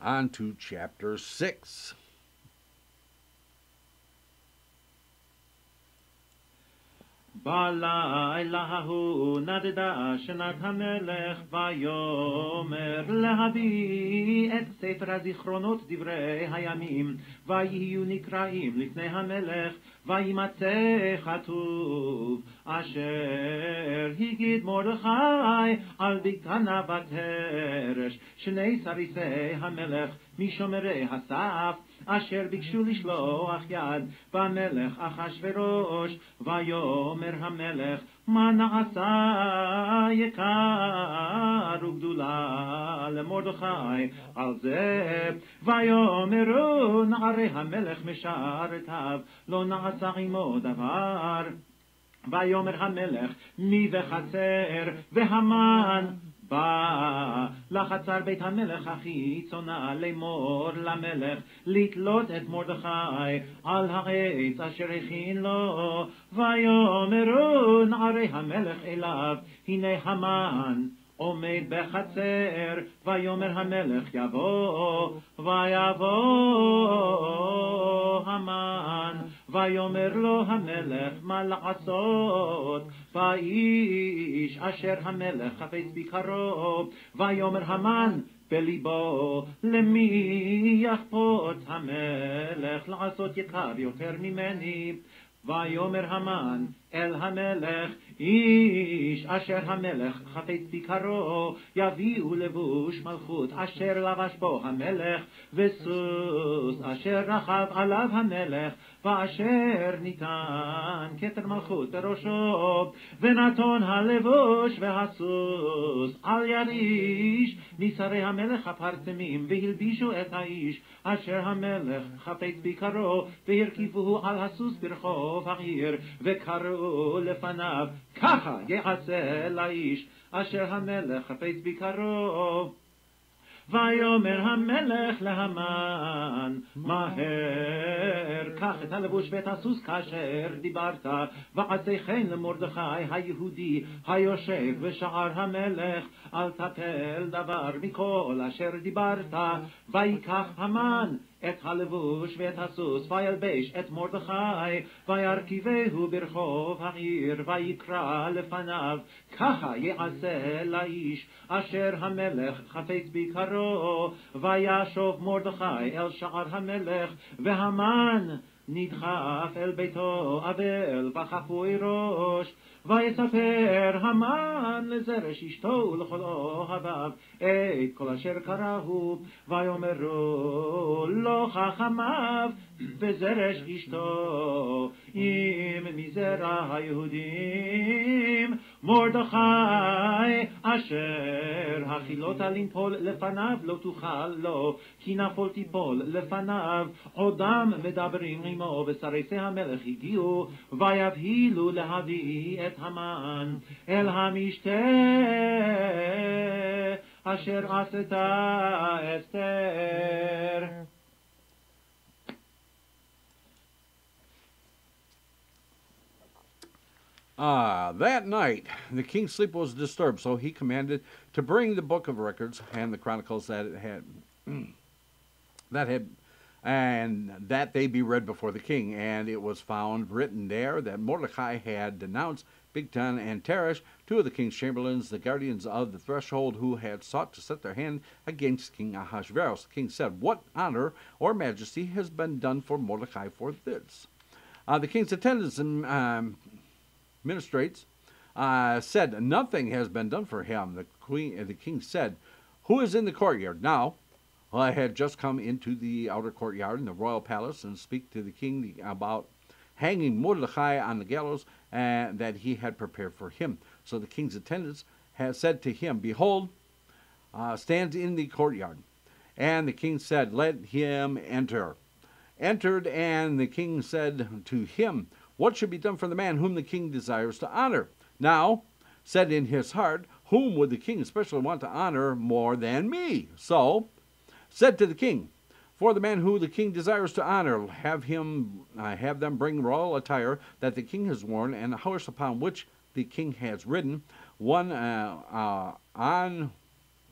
Speaker 2: On to chapter 6.
Speaker 4: בלילה ההוא נדדה שנת המלך ויאמר להביא את ספר הזיכרונות דברי הימים ויהיו נקראים לפני המלך וימצא כתוב אשר הגיד מרדכי על בגתנה בת הרש שני סריסי המלך משומרי הסף אשר ביקשו לשלוח יד במלך אחשוורוש ויאמר המלך מה נעשה יקר וגדולה למרדכי על זה ויאמרו נערי המלך משרתיו לא נעשה עמו דבר ויאמר המלך מי בחצר והמן בא לחצר בית המלך החיצונה לאמור למלך לתלות את מרדכי על העץ אשר הכין לו ויאמרו נערי המלך אליו הנה המן עומד בחצר ויאמר המלך יבוא ויבוא המן ויאמר לו המלך מה לעשות באיש אשר המלך חפץ ביקרו ויאמר המן בליבו למי יחפוץ המלך לעשות יקר יותר ממני ויאמר המן אל המלך איש אשר המלך חפץ ביקרו יביאו לבוש מלכות אשר לבש בו המלך וסוס אשר רכב עליו המלך ואשר ניתן כתר מלכות בראשו ונתון הלבוש והסוס על יד איש משרי המלך הפרסמים והלבישו את האיש אשר המלך חפץ ביקרו והרכיבוהו על הסוס ברחוב העיר וקראו לפניו ככה יעשה לאיש אשר המלך חפץ ביקרו ויאמר המלך להמן מהר קח את הלבוש ואת הסוס כאשר דיברת ועשה כן למרדכי היהודי היושב בשער המלך אל תפל דבר מכל אשר דיברת ויקח המן את הלבוש ואת הסוס וילבש את מרדכי וירכיבהו ברחוב העיר ויקרא לפניו ככה יעשה לאיש אשר המלך חפץ ביקרו וישוב מרדכי אל שער המלך והמן נדחף אל ביתו אבל וחפוי ראש ויספר המן לזרש אשתו ולכל אוהביו את כל אשר קראו ויאמרו לו חכמיו וזרש אשתו אם מזרע היהודים מרדכי אשר הכילות לנפול לפניו לא תוכל לו כי נפול תיפול לפניו עודם מדברים עמו וסריסי המלך הגיעו ויבהילו להביא את המן אל המשתה אשר עשתה אסתר.
Speaker 2: That night, the king's sleep was disturbed, so he commanded to bring the book of records and the chronicles that it had, and that they be read before the king. And it was found written there that Mordecai had denounced Bigtan and Teresh, two of the king's chamberlains, the guardians of the threshold, who had sought to set their hand against King Ahasuerus. The king said, "What honor or majesty has been done for Mordecai for this?" The king's attendants and magistrates said, "Nothing has been done for him." The king said, "Who is in the courtyard now?" I had just come into the outer courtyard in the royal palace and speak to the king about hanging Mordecai on the gallows that he had prepared for him. So the king's attendants had said to him, "Behold, stands in the courtyard." And the king said, "Let him enter." Entered, and the king said to him, "What should be done for the man whom the king desires to honor?" Now, said in his heart, "Whom would the king especially want to honor more than me?" So said to the king, "For the man who the king desires to honor, have them bring royal attire that the king has worn, and a horse upon which the king has ridden, on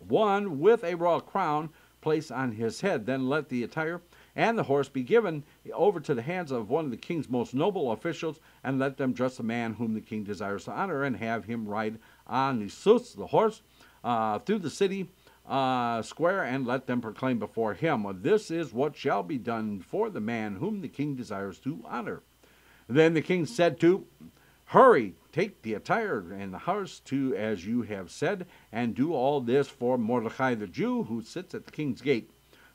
Speaker 2: one with a royal crown placed on his head. Then let the attire and the horse be given over to the hands of one of the king's most noble officials, and let them dress the man whom the king desires to honor, and have him ride on the sus, the horse, through the city square, and let them proclaim before him, this is what shall be done for the man whom the king desires to honor. Then the king said to, hurry, take the attire and the horse to as you have said, and do all this for Mordecai the Jew, who sits at the king's gate.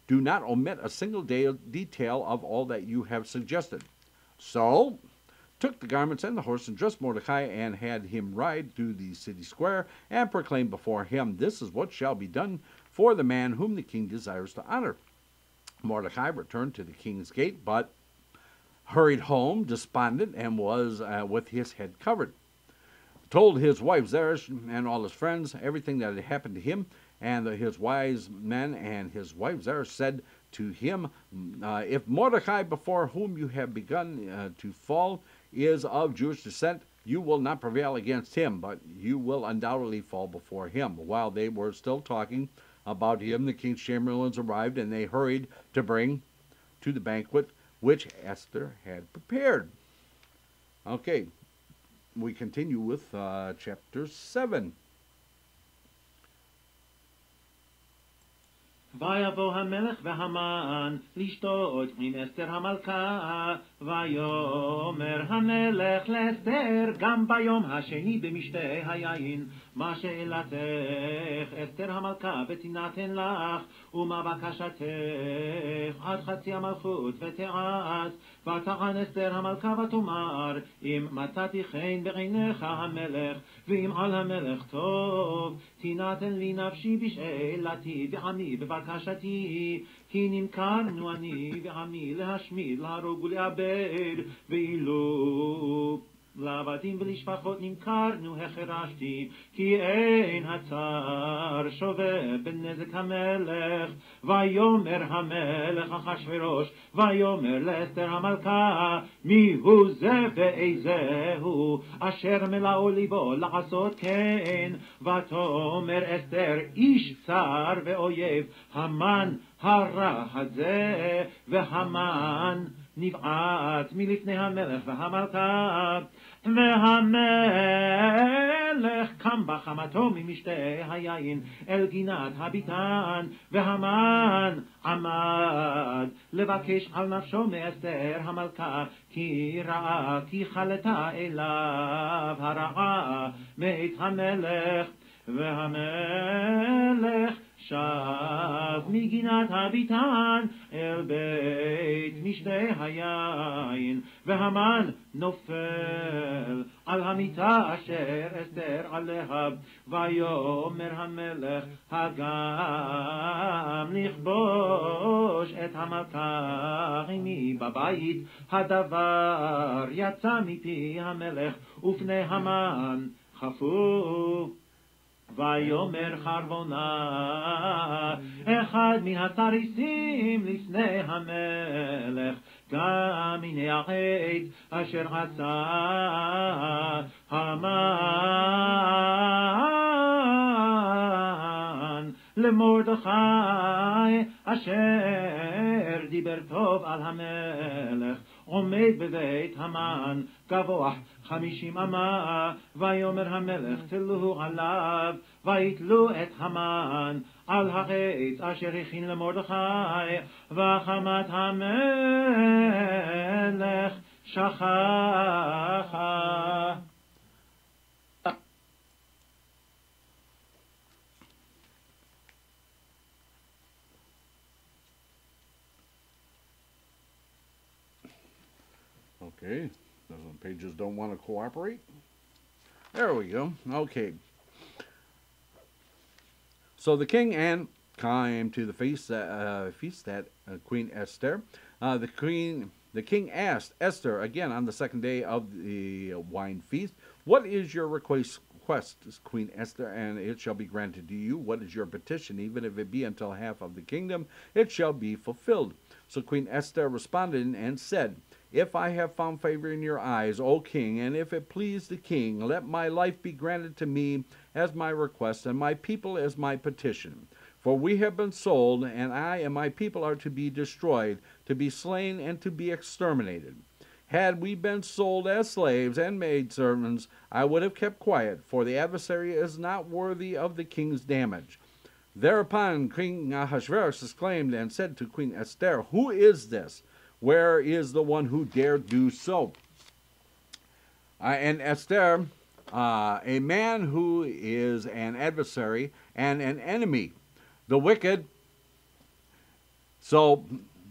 Speaker 2: Do not omit a single detail of all that you have suggested. So took the garments and the horse, and dressed Mordecai, and had him ride through the city square, and proclaimed before him, this is what shall be done for the man whom the king desires to honor. Mordecai returned to the king's gate, but hurried home despondent, and was with his head covered. Told his wife Zeresh and all his friends everything that had happened to him, and his wise men and his wife Zeresh said to him, if Mordecai, before whom you have begun to fall, is of Jewish descent, you will not prevail against him, but you will undoubtedly fall before him. While they were still talking about him, the king's chamberlains arrived, and they hurried to bring to the banquet which Esther had prepared. Okay, we continue with chapter 7.
Speaker 4: ויבוא המלך והמן לשתות עם אסתר המלכה, ויאמר המלך לאסתר גם ביום השני במשתה היין, מה שאלתך אסתר המלכה ותינתן לך, ומה בקשתך עד חצי המלכות ותעש. ותען אסתר המלכה ותאמר, אם מצאתי חן בעיניך המלך, ואם על המלך טוב, תינתן לי נפשי בשאלתי ועמי בבקשתי, כי נמכרנו אני ועמי להשמיד, להרוג ולאבד, ואילו לעבדים ולשפחות נמכרנו החרשתי, כי אין הצער שווה בנזק המלך. ויאמר המלך אחשוורוש, ויאמר לאסתר המלכה, מי הוא זה ואיזה הוא אשר מלאו ליבו לעשות כן? ותאמר אסתר, איש צר ואויב המן הרע הזה, והמן נבעט מלפני המלך והמלכה. והמלך קם בחמתו ממשתה היין אל גינת הביתן, והמן עמד לבקש על נפשו מאסתר המלכה, כי ראה כי חלתה אליו הרעה מאת המלך. והמלך שב מגינת הביתן אל בית משתה היין, והמן נופל על המיטה אשר אסתר עליה. ויאמר המלך, הגם לכבוש את המלכה עמי בבית? הדבר יצא מפי המלך, ופני המן חפו. ויאמר חרבונה אחד מהתריסים לפני המלך, גם הנה החטא אשר עשה המן למרדכי, אשר דיבר טוב על המלך, עומד בבית המן גבוה 50 אמה. ויאמר המלך, תלוהו עליו, ויתלו את המן על החץ אשר הכין למרדכי, וחמת המלך שככה.
Speaker 2: Okay, the pages don't want to cooperate. There we go. Okay. So the king and came to the feast that Queen Esther. The king asked Esther again on the second day of the wine feast, "What is your request, Queen Esther, and it shall be granted to you? What is your petition? Even if it be until half of the kingdom, it shall be fulfilled." So Queen Esther responded and said, "If I have found favor in your eyes, O king, and if it please the king, let my life be granted to me as my request, and my people as my petition. For we have been sold, and I and my people are to be destroyed, to be slain, and to be exterminated. Had we been sold as slaves and maidservants, I would have kept quiet, for the adversary is not worthy of the king's damage. Thereupon King Ahasuerus exclaimed and said to Queen Esther, Who is this? Where is the one who dared do so? And Esther, a man who is an adversary and an enemy, the wicked, so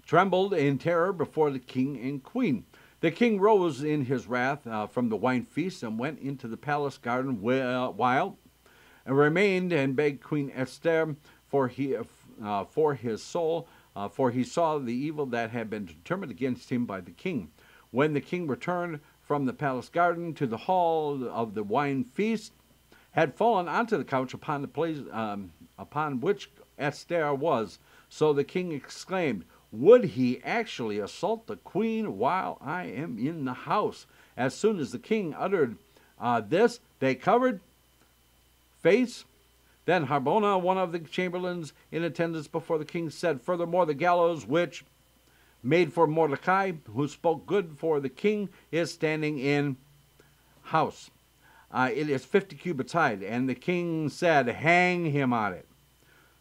Speaker 2: trembled in terror before the king and queen. The king rose in his wrath from the wine feast and went into the palace garden while and remained and begged Queen Esther for his soul, for he saw the evil that had been determined against him by the king. When the king returned from the palace garden to the hall of the wine feast, had fallen onto the couch upon the place upon which Esther was. So the king exclaimed, Would he actually assault the queen while I am in the house? As soon as the king uttered this, they covered face. Then Harbona, one of the chamberlains in attendance before the king, said, Furthermore, the gallows which made for Mordecai, who spoke good for the king, is standing in house. It is 50 cubits high. And the king said, Hang him on it.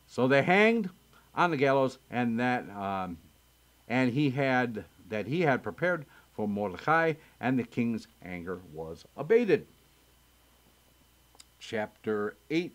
Speaker 2: So they hanged on the gallows, and he had prepared for Mordecai, and the king's anger was abated. Chapter 8.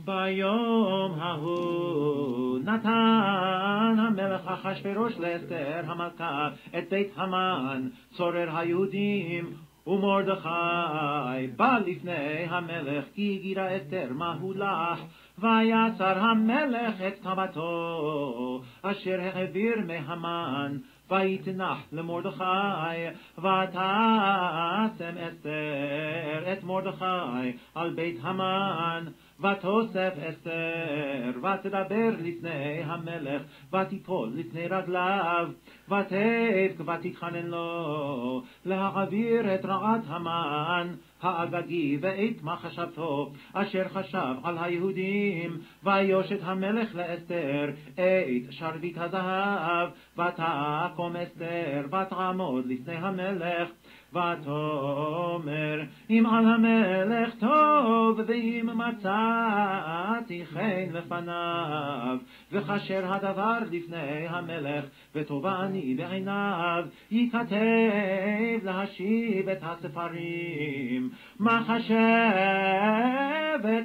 Speaker 4: ביום ההוא נתן המלך אחשוורוש לאסתר המלכה את בית המן צורר היהודים ומרדכי בא לפני המלך כי גירה אסתר מהו לך ויצר המלך את טבתו אשר העביר מהמן ויתנח למרדכי ותשם אסתר את מרדכי על בית המן ותוסף אסתר ותדבר לפני המלך ותיפול לפני רגליו ותבך ותתחנן לו להעביר את רעת המן האגגי ואת מחשבתו אשר חשב על היהודים ויושת המלך לאסתר את שרביט הזהב ותקום אסתר ותעמוד לפני המלך ותאמר אם על המלך טוב ואם מצאתי חן לפניו וכאשר הדבר לפני המלך וטובה אני בעיניו ייכתב להשיב את הספרים מה חשבת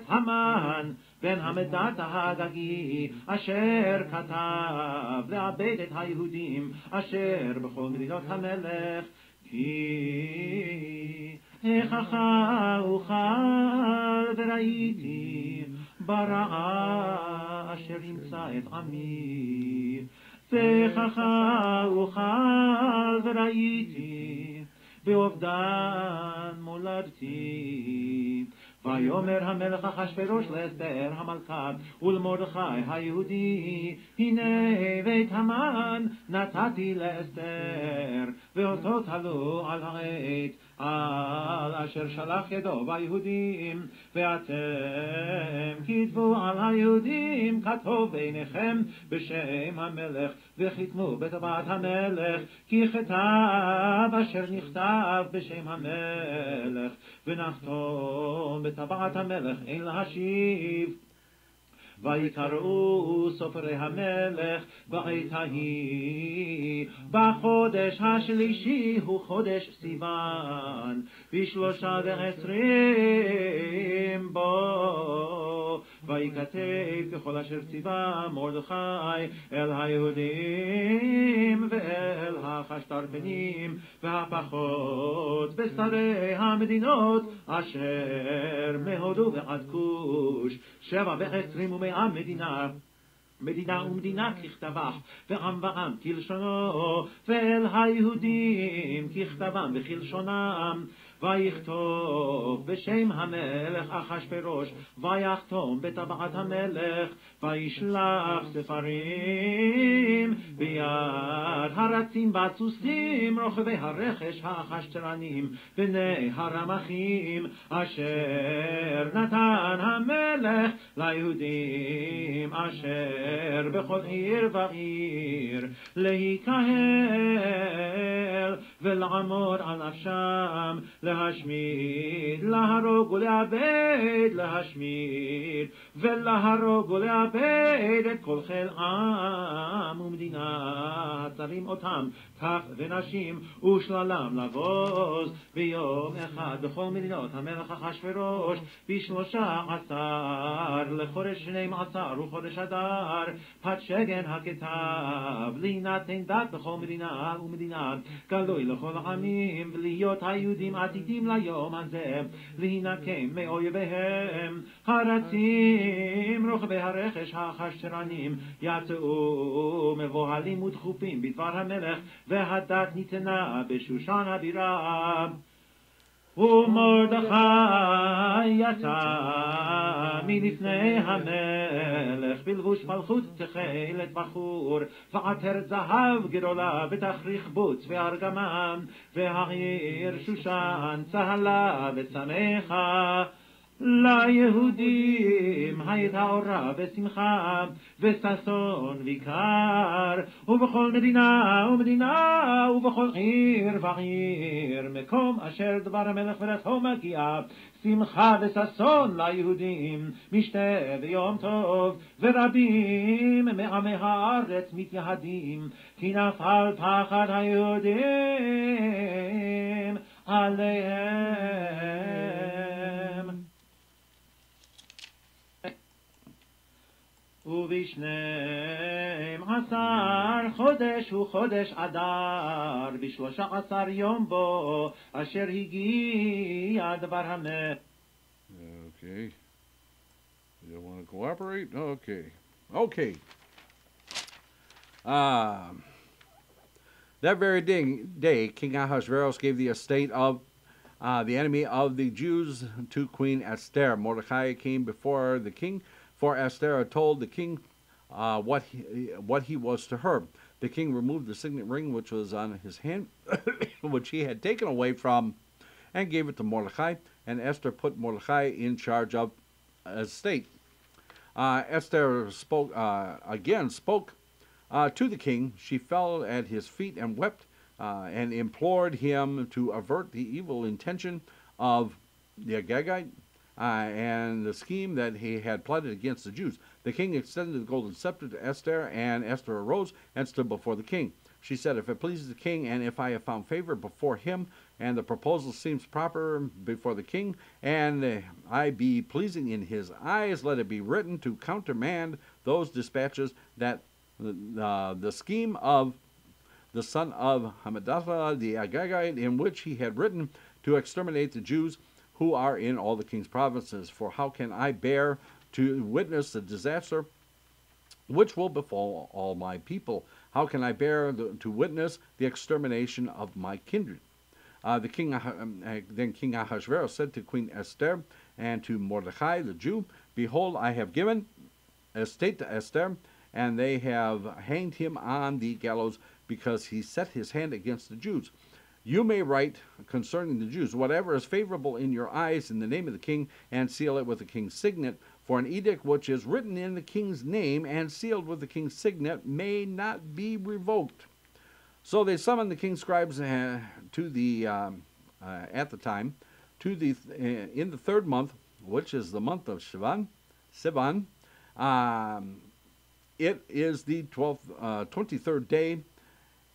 Speaker 4: המן בן המדת ההגגי אשר כתב לאבד את היהודים אשר בכל מדינות המלך כי איכך אוכל וראיתי ברעה אשר ימצא את עמי ואיכך אוכל וראיתי באובדן מולדתי ויאמר המלך אחשוורוש לאסתר המלכה ולמרדכי היהודי הנה בית המן נתתי לאסתר ואותו תלו על העט על אשר שלח ידו ביהודים ואתם כתבו על היהודים כתוב ביניכם בשם המלך וחיתמו בטבעת המלך כי כתב אשר נכתב בשם המלך ונחתום בטבעת המלך אין להשיב ויקראו סופרי המלך בעת ההיא בחודש השלישי הוא חודש סיוון ב13 בו וייכתב ככל אשר ציווה מרדכי אל היהודים ואל החשתרבנים והפחות בשרי המדינות אשר מהודו ועד כוש 27 מדינה ומדינה ככתבה ועם ועם כלשונו ואל היהודים ככתבם וכלשונם ויכתוב בשם המלך אחשוורוש, ויחתום בטבעת המלך, וישלח ספרים ביד הרצים בסוסים, רוכבי הרכש האחשתרנים, בני הרמחים, אשר נתן המלך ליהודים, אשר בכל עיר ועיר, להיקהל ולעמוד על נפשם, להשמיד, להרוג ולאבד, להשמיד ולהרוג ולאבד את כל חיל עם ומדינה, צרים אותם כך ונשים ושללם לבוז ביום אחד בכל מדינות המלך אחשוורוש, ב13 לחודש 12 וחודש אדר, פת שגן הכתב, להינתן דת בכל מדינה ומדינה, גלוי לכל העמים, ולהיות היהודים עתידים ליום הזה, להינקם מאויביהם. הרצים רוכבי הרכש האחשתרנים יצאו מבוהלים ודחופים בדבר המלך, והדת ניתנה בשושן הבירה. ומרדכי יצא מלפני המלך בלבוש מלכות תכלת בחור, ועטרת זהב גדולה בתכריך בוץ וארגמן, והעיר שושן צהלה ושמחה. ליהודים הייתה אורה ושמחה וששון ויקר, ובכל מדינה ומדינה ובכל עיר ועיר, מקום אשר דבר המלך ורתו מגיע, שמחה וששון ליהודים, משתה ויום טוב, ורבים מעמי הארץ מתייהדים, כי נפל פחד היהודים עליהם. וב12 חודש הוא חודש אדר, ב13 יום בו אשר הגיע דבר המלך.
Speaker 2: Okay. You don't want to cooperate? Okay. Okay. That very day, King Ahasuerus gave the estate of the enemy of the Jews to Queen Esther. Mordecai came before the king, for Esther told the king what he was to her. The king removed the signet ring which was on his hand, which he had taken away from, and gave it to Mordecai. And Esther put Mordecai in charge of estate. Esther spoke to the king. She fell at his feet and wept, and implored him to avert the evil intention of the Agagite and the scheme that he had plotted against the Jews. The king extended the golden scepter to Esther, and Esther arose and stood before the king. She said, "If it pleases the king, and if I have found favor before him, and the proposal seems proper before the king, and I be pleasing in his eyes, let it be written to countermand those dispatches that the scheme of the son of Hammedatha the Agagite, in which he had written to exterminate the Jews who are in all the king's provinces. For how can I bear to witness the disaster which will befall all my people? How can I bear to witness the extermination of my kindred?" Then King Ahasuerus said to Queen Esther and to Mordecai the Jew, "Behold, I have given estate to Esther, and they have hanged him on the gallows because he set his hand against the Jews. You may write concerning the Jews whatever is favorable in your eyes in the name of the king, and seal it with the king's signet. For an edict which is written in the king's name and sealed with the king's signet may not be revoked." So they summoned the king's scribes to the at the time to the in the third month, which is the month of Sivan. It is the 23rd day.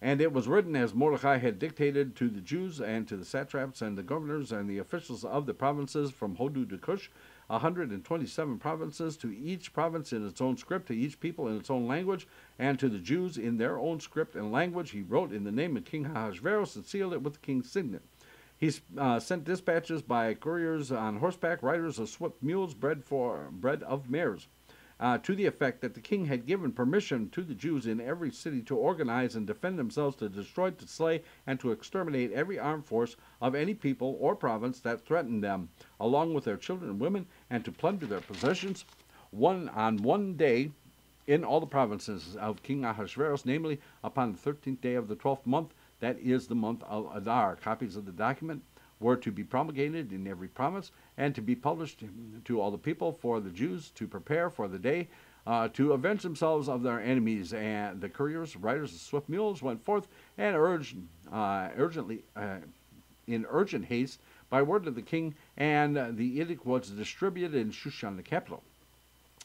Speaker 2: And it was written as Mordecai had dictated to the Jews and to the satraps and the governors and the officials of the provinces from Hodu to Cush, 127 provinces, to each province in its own script, to each people in its own language, and to the Jews in their own script and language. He wrote in the name of King Ahasuerus and sealed it with the king's signet. He sent dispatches by couriers on horseback, riders of swift mules, bread of mares. to the effect that the king had given permission to the Jews in every city to organize and defend themselves, to destroy, to slay, and to exterminate every armed force of any people or province that threatened them, along with their children and women, and to plunder their possessions on one day in all the provinces of King Ahasuerus, namely upon the 13th day of the 12th month, that is the month of Adar. Copies of the document were to be promulgated in every province and to be published to all the people for the Jews to prepare for the day to avenge themselves of their enemies. And the couriers, riders of swift mules, went forth and urged in urgent haste by word of the king, and the edict was distributed in Shushan, the capital.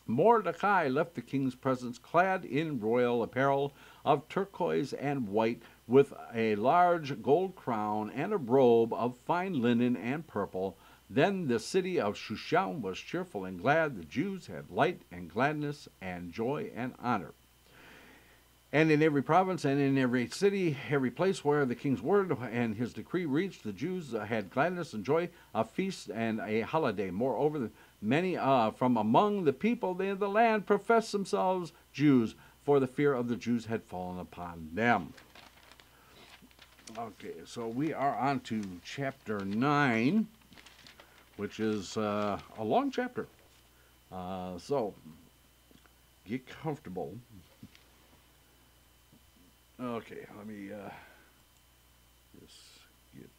Speaker 2: Mordecai left the king's presence clad in royal apparel of turquoise and white, with a large gold crown and a robe of fine linen and purple. Then the city of Shushan was cheerful and glad. The Jews had light and gladness and joy and honor. And in every province and in every city, every place where the king's word and his decree reached, the Jews had gladness and joy, a feast and a holiday. Moreover, many from among the people in the land professed themselves Jews, for the fear of the Jews had fallen upon them. Okay, so we are on to chapter 9, which is a long chapter. So get comfortable. Okay, let me just get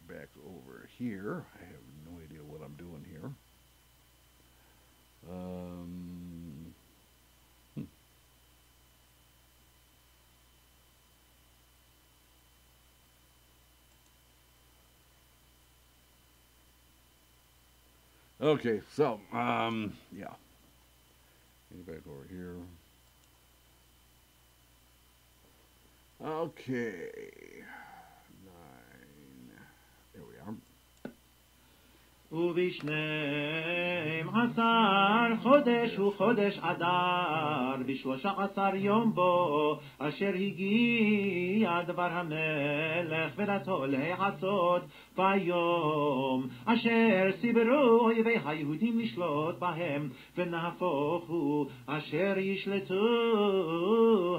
Speaker 2: back over here. I have no idea what I'm doing here. Okay, so, yeah. Get back over here. Okay. 9. There we are.
Speaker 4: ובשנים עשר חודש וחודש אדר, ב13 יום בו, אשר הגיע דבר המלך ורצו להעשות ביום, אשר סיברו אויבי היהודים לשלוט בהם, ונהפוך הוא, אשר ישלטו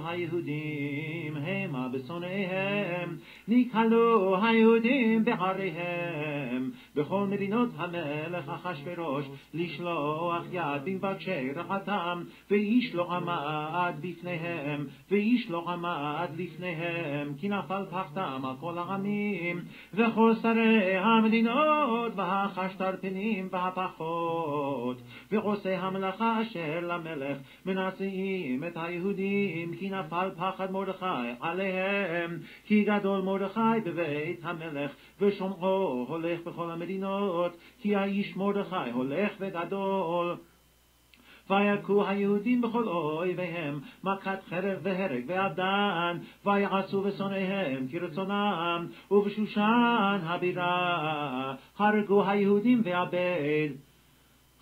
Speaker 4: היהודים המה בשונאיהם, נקהלו היהודים בעריהם, בכל מדינות המלך אחשוורוש לשלוח יד במבקשי רעתם, ואיש לא עמד בפניהם, ואיש לא עמד לפניהם, כי נפל תחתם על כל העמים, וכל שרי המדינות, והחשתרפנים והפחות, ועושי המלאכה אשר למלך, מנשאים את היהודים, כי נפל פחד מרדכי עליהם, כי גדול מרדכי בבית המלך, ושומעו הולך בכל המדינות, כי האיש מרדכי הולך וגדול. ויכו היהודים בכל אויביהם מכת חרב והרג ואבדן, ויעשו בשונאיהם כרצונם, ובשושן הבירה הרגו היהודים ואבד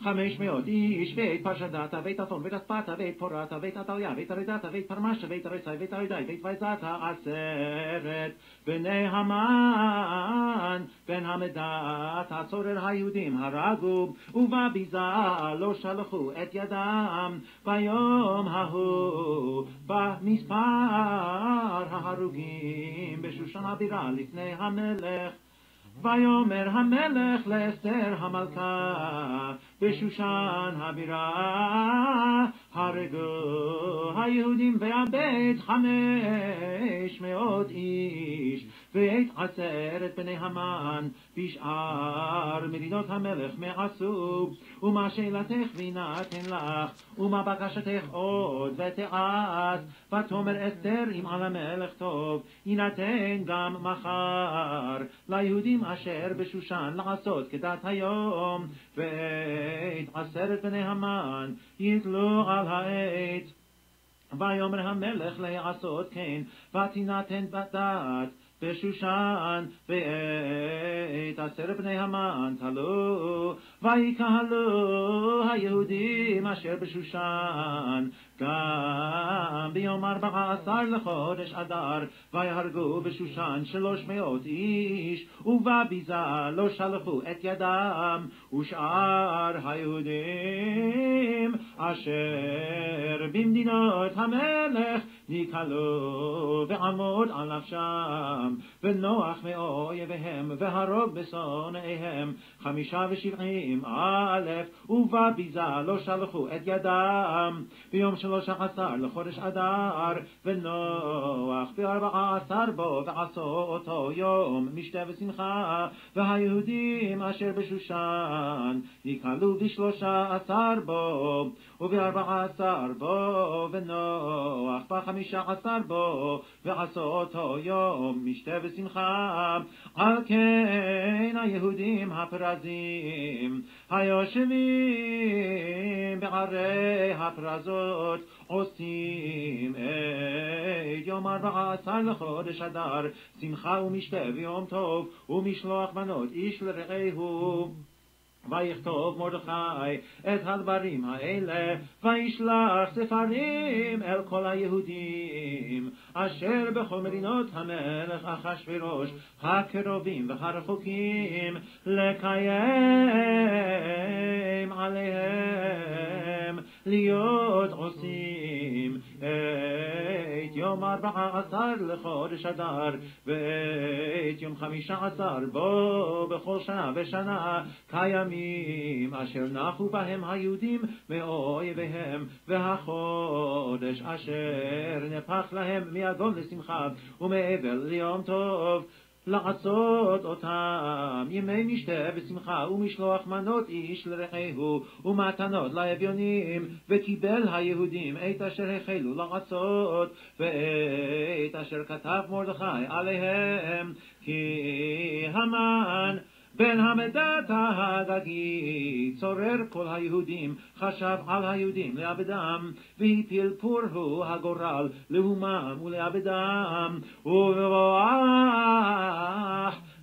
Speaker 4: 500 איש, ואת פרשדתה, ואת אפון, ואת אספתה, ואת פורתה, ואת עתליה, ואת הרדתה, ואת פרמשה, ואת הרצי, ואת הרדי, ואת ויזתה 10 בני המן, בן המדת, הצורר היהודים הרגו, ובביזה לא שלחו את ידם, ביום ההוא, במספר ההרוגים, בשושן הבירה לפני המלך. ויאמר המלך לאסתר המלכה, בשושן הבירה הרגו היהודים ואבד 500 איש, ואת 10 בני המן בשאר מדינות המלך מעשו. ומה שאלתך וינתן לך, ומה בקשתך עוד ותעש, ותאמר אסתר אם על המלך טוב, יינתן גם מחר ליהודים אשר בשושן לעשות כדת היום, ואת 10 בני המן יתלו על העץ. ויאמר המלך לעשות כן, ותינתן בת בשושן, ואת 10 בני המן תלו, ויקהלו היהודים אשר בשושן, גם ביום 14 לחודש אדר, ויהרגו בשושן 300 איש, ובביזה לא שלחו את ידם, ושאר היהודים אשר במדינות המלך ניקלו ועמוד על נפשם, ונוח מאויביהם והרוג בשונאיהם 75,000, ובביזה לא שלחו את ידם. ביום 13 לחודש אדר, ונוח ב14 בו ועשו אותו יום משתה ושמחה, והיהודים אשר בשושן ניקלו ב13 בו, וב14 בו, ונוח ב15 בו ועשו אותו יום משתה ושמחה. על כן היהודים הפרזים היושבים בערי הפרזות עושים את יום 14 לחודש אדר שמחה ומשתה ויום טוב ומשלוח מנות איש לרעהו. ויכתוב מרדכי את הדברים האלה, וישלח ספרים אל כל היהודים אשר בכל מדינות המלך אחשוורוש הקרובים והרחוקים, לקיים עליהם להיות עושים את יום 14 לחודש אדר ואת יום 15 בו בכל שנה ושנה, כימים אשר נחו בהם היהודים מאויביהם, והחודש אשר נפח להם מיגון לשמחה ומעבר ליום טוב, לעשות אותם ימי משתה ושמחה ומשלוח מנות איש לרעהו ומתנות לאביונים. וקיבל היהודים את אשר החלו לעשות ואת אשר כתב מרדכי עליהם, כי המן בן המדת ההגגי צורר כל היהודים, חשב על היהודים לאבדם, והפיל פורו הגורל להומם ולאבדם, ובבואך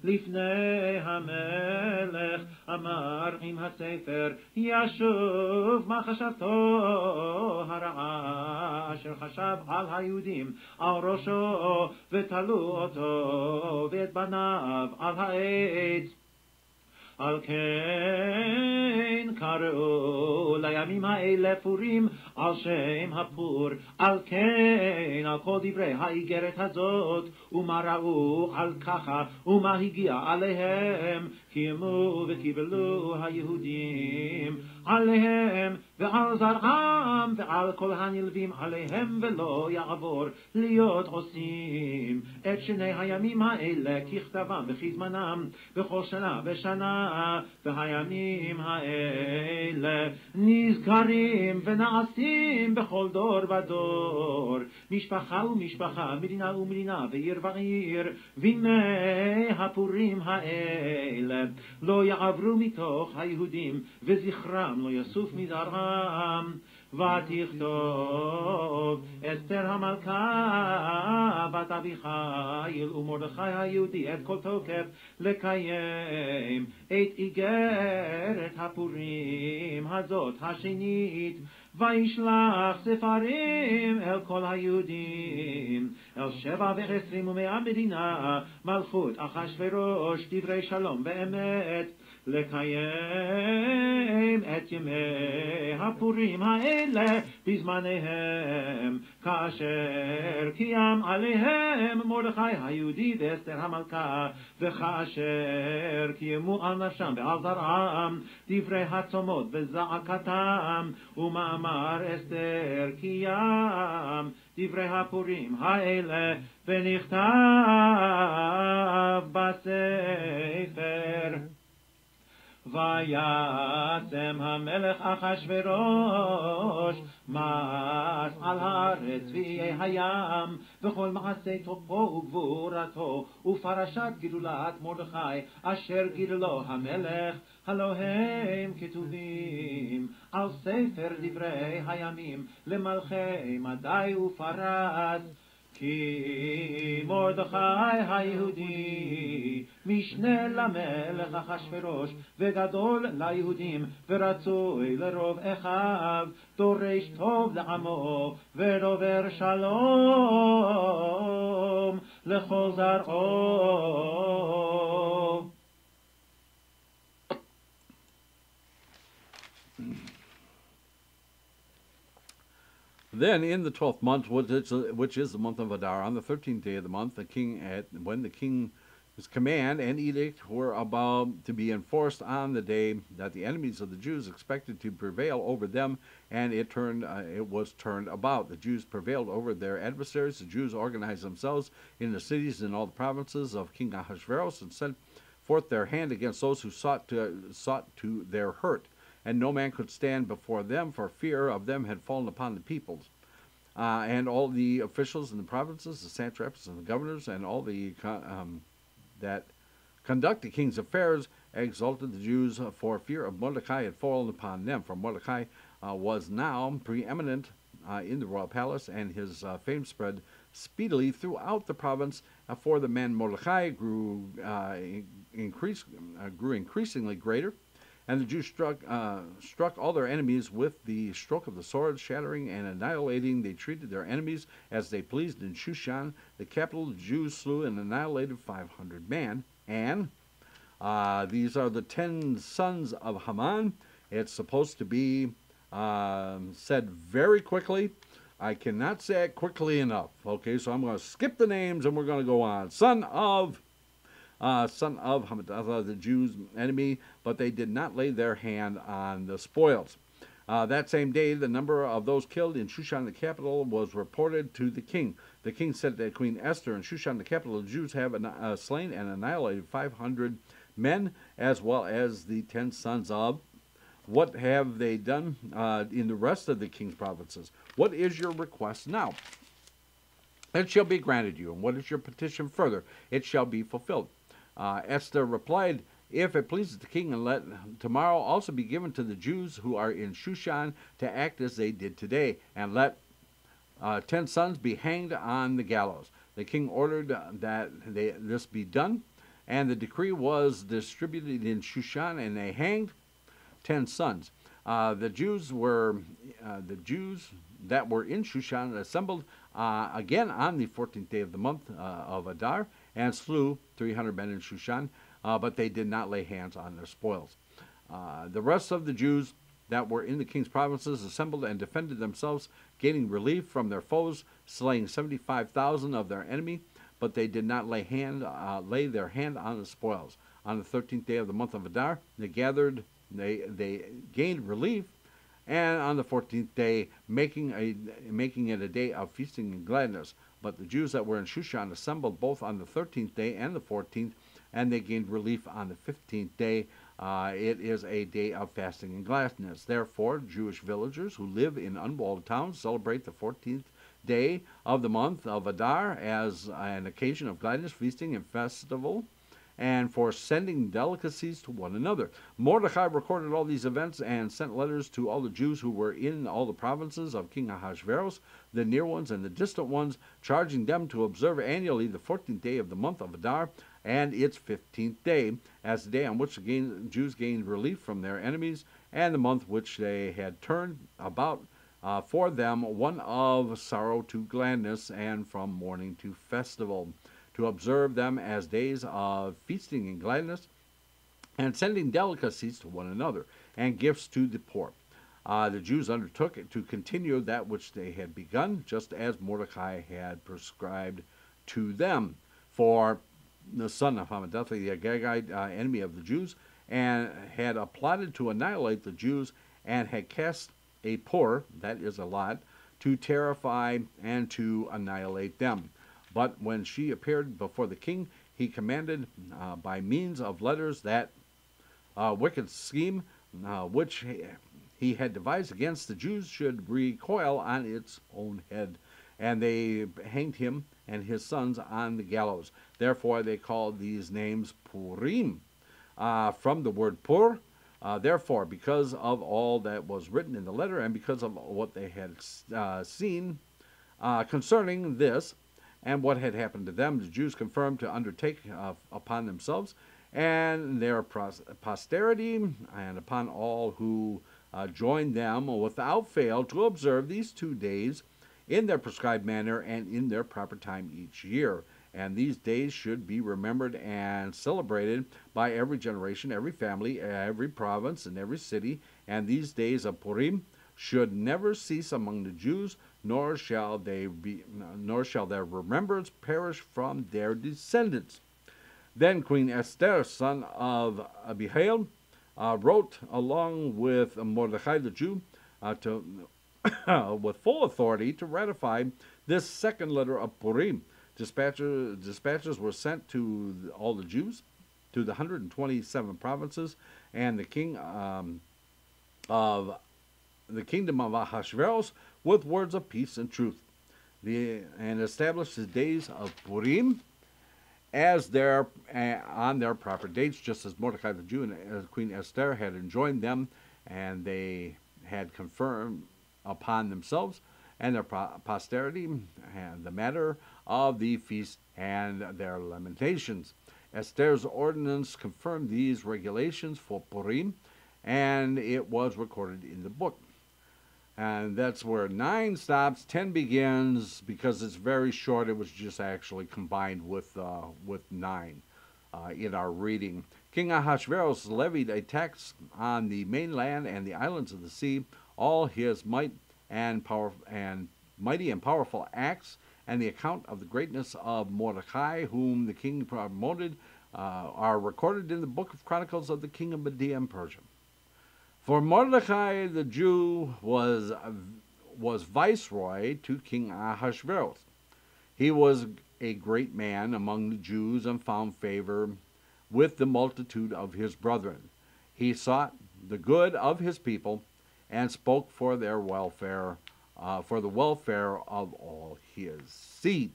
Speaker 4: לפני המלך אמר עם הספר, ישוב מה חשבתו הרעה אשר חשב על היהודים על ראשו, ותלו אותו ואת בניו על העץ. על כן קראו לימים האלה פורים על שם הפור. על כן על כל דברי האיגרת הזאת ומה ראו על ככה ומה הגיע עליהם, קיימו וקיבלו היהודים עליהם ועל זרעם ועל כל הנלווים עליהם, ולא יעבור להיות עושים את שני הימים האלה ככתבם וכזמנם בכל שנה ושנה. והימים האלה נזכרים ונעשים בכל דור ודור, משפחה ומשפחה, מדינה ומדינה, ועיר ועיר. וימי הפורים האלה לא יעברו מתוך היהודים, וזכרם לא יסוף מזרעם. ותכתוב אסתר המלכה בת אביחיל ומרדכי היהודי את כל תוקף לקיים את איגרת הפורים הזאת השנית. וישלח ספרים אל כל היהודים, אל 27 מדינה מלכות אחשוורוש, דברי שלום באמת, לקיים את ימי הפורים האלה בזמניהם, כאשר קיים עליהם מרדכי היהודי ואסתר המלכה, וכאשר קיימו על נפשם ועל זרעם דברי הצומות וזעקתם, ומאמר אסתר קיים דברי הפורים האלה, ונכתב בספר. וישם המלך אחשוורוש מס על הארץ ואיי הים, וכל מעשי טובו וגבורתו ופרשת גדולת מרדכי אשר גידלו המלך, הלא הם כתובים על ספר דברי הימים למלכי מדי ופרס. כי מרדכי היהודי משנה למלך אחשוורוש, וגדול ליהודים ורצוי לרוב אחיו, דורש טוב לעמו ודובר שלום לכל זרעו.
Speaker 2: Then in the 12th month, which is the month of Adar, on the 13th day of the month, when the king's command and edict were about to be enforced on the day that the enemies of the Jews expected to prevail over them, and it was turned about. The Jews prevailed over their adversaries. The Jews organized themselves in the cities in all the provinces of King Ahasuerus and sent forth their hand against those who sought to their hurt. And no man could stand before them, for fear of them had fallen upon the peoples. And all the officials in the provinces, the satraps and the governors, and all the that conduct the king's affairs, exalted the Jews, for fear of Mordecai had fallen upon them. For Mordecai was now preeminent in the royal palace, and his fame spread speedily throughout the province. For the man Mordecai grew increasingly greater. And the Jews struck all their enemies with the stroke of the sword, shattering and annihilating. They treated their enemies as they pleased in Shushan, the capital. The Jews slew and annihilated 500 men. And these are the 10 sons of Haman. It's supposed to be said very quickly. I cannot say it quickly enough. Okay, so I'm going to skip the names and we're going to go on. Son of Hammedatha, the Jews' enemy, but they did not lay their hand on the spoils. That same day, the number of those killed in Shushan, the capital, was reported to the king. The king said to Queen Esther, in Shushan, the capital, the Jews have slain and annihilated 500 men, as well as the 10 sons of. What have they done in the rest of the king's provinces? What is your request now? It shall be granted you. And what is your petition further? It shall be fulfilled. Esther replied, if it pleases the king, and let tomorrow also be given to the Jews who are in Shushan to act as they did today, and let 10 sons be hanged on the gallows. The king ordered that this be done, and the decree was distributed in Shushan, and they hanged 10 sons. The Jews that were in Shushan assembled again on the 14th day of the month of Adar, and slew 300 men in Shushan, but they did not lay hands on their spoils. The rest of the Jews that were in the king's provinces assembled and defended themselves, gaining relief from their foes, slaying 75,000 of their enemy, but they did not lay their hand on the spoils. On the 13th day of the month of Adar, they gained relief, and on the 14th day, making it a day of feasting and gladness. But the Jews that were in Shushan assembled both on the 13th day and the 14th, and they gained relief on the 15th day. It is a day of fasting and gladness. Therefore, Jewish villagers who live in unwalled towns celebrate the 14th day of the month of Adar as an occasion of gladness, feasting, and festival, and for sending delicacies to one another. Mordecai recorded all these events and sent letters to all the Jews who were in all the provinces of King Ahasuerus, the near ones and the distant ones, charging them to observe annually the 14th day of the month of Adar and its 15th day, as the day on which the Jews gained relief from their enemies, and the month which they had turned about for them one of sorrow to gladness, and from mourning to festival, to observe them as days of feasting and gladness, and sending delicacies to one another, and gifts to the poor. The Jews undertook to continue that which they had begun, just as Mordecai had prescribed to them. For the son of Hammedatha, the Agagite, enemy of the Jews, and had plotted to annihilate the Jews, and had cast a pur, that is a lot, to terrify and to annihilate them. But when she appeared before the king, he commanded by means of letters that wicked scheme which he had devised against the Jews should recoil on its own head. And they hanged him and his sons on the gallows. Therefore they called these names Purim, from the word pur. Therefore, because of all that was written in the letter, and because of what they had seen concerning this, and what had happened to them, the Jews confirmed to undertake upon themselves and their posterity, and upon all who joined them without fail, to observe these 2 days in their prescribed manner and in their proper time each year. And these days should be remembered and celebrated by every generation, every family, every province, and every city. And these days of Purim should never cease among the Jews, nor shall their remembrance perish from their descendants. Then Queen Esther, son of Abihail, wrote along with Mordechai the Jew with full authority to ratify this second letter of Purim. Dispatches were sent to all the Jews, to the 127 provinces, and the king of the kingdom of Ahasuerus with words of peace and truth, and established the days of Purim as on their proper dates, just as Mordecai the Jew and Queen Esther had enjoined them, and they had confirmed upon themselves and their posterity and the matter of the feast and their lamentations. Esther's ordinance confirmed these regulations for Purim, and it was recorded in the book. And that's where 9 stops, 10 begins. Because it's very short, it was just actually combined with 9 in our reading. King Ahasuerus levied a tax on the mainland and the islands of the sea. All his mighty and powerful acts, and the account of the greatness of Mordecai, whom the king promoted, are recorded in the book of Chronicles of the king of Media and Persia. For Mordecai the Jew was viceroy to King Ahasuerus. He was a great man among the Jews and found favor with the multitude of his brethren. He sought the good of his people and spoke for their welfare, for the welfare of all his seed.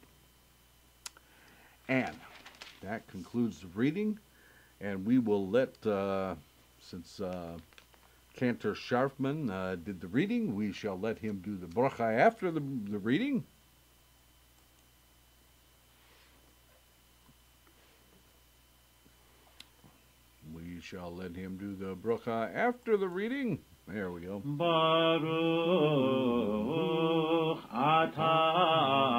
Speaker 2: And that concludes the reading, and we will let, since Cantor Sharfman did the reading, we shall let him do the bracha after the reading. We shall let him do the bracha after the reading. There we go.
Speaker 4: Baruch atah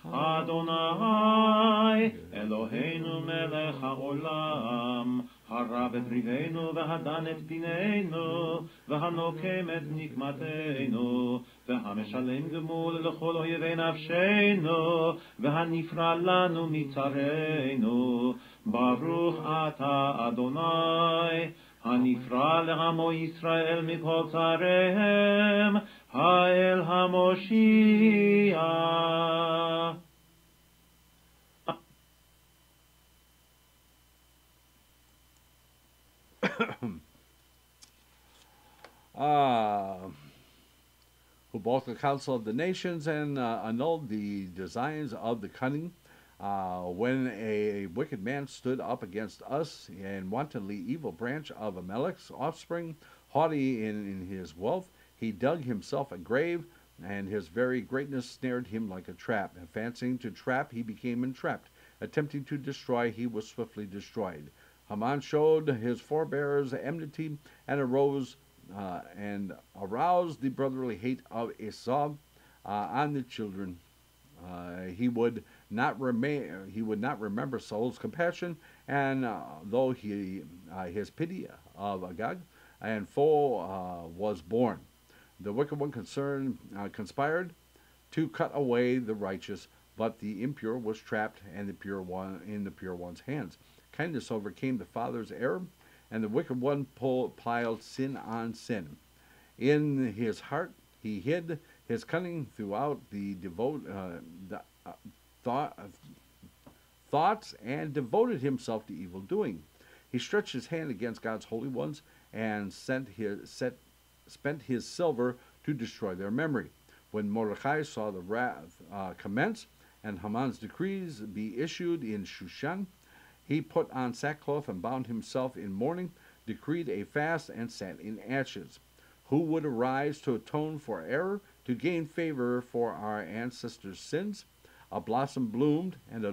Speaker 4: Adonai Eloheinu melech haolam הרב את ריבנו והדן את פינינו והנוקם את נקמתנו והמשלם גמול לכל אויבי נפשנו והנפרע לנו מצרינו ברוך אתה אדוני הנפרע לעמו ישראל מכל צריהם האל המושיע.
Speaker 2: Who broke the counsel of the nations and annulled the designs of the cunning. When a wicked man stood up against us, and wantonly evil branch of Amalek's offspring, haughty in his wealth, he dug himself a grave, and his very greatness snared him like a trap. And fancying to trap, he became entrapped. Attempting to destroy, he was swiftly destroyed. Haman showed his forebears enmity and aroused the brotherly hate of Esau on the children. He would not remember Saul's compassion, and though his pity of Agag and foe was born. The wicked one conspired to cut away the righteous, but the impure was trapped and the pure one's hands. Kindness overcame the father's error, and the wicked one piled sin on sin. In his heart he hid his cunning throughout the thoughts and devoted himself to evil doing. He stretched his hand against God's holy ones and spent his silver to destroy their memory. When Mordecai saw the wrath commence and Haman's decrees be issued in Shushan, he put on sackcloth and bound himself in mourning, decreed a fast, and sat in ashes. Who would arise to atone for error, to gain favor for our ancestors' sins? A blossom bloomed, and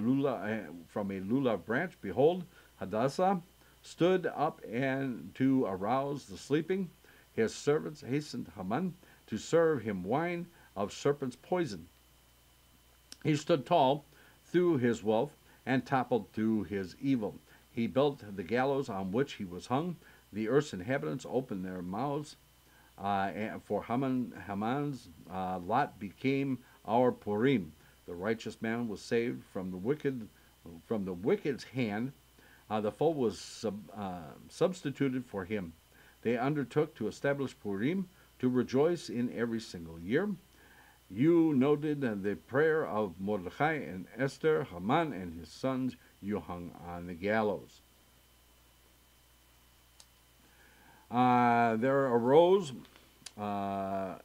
Speaker 2: from a lulav branch, behold, Hadassah stood up and to arouse the sleeping. His servants hastened Haman to serve him wine of serpent's poison. He stood tall through his wealth, and toppled through his evil. He built the gallows on which he was hung. The earth's inhabitants opened their mouths and for Haman's lot became our Purim. The righteous man was saved from the wicked's hand. The foe was substituted for him. They undertook to establish Purim to rejoice in every single year. You noted the prayer of Mordechai and Esther, Haman and his sons you hung on the gallows. There arose, the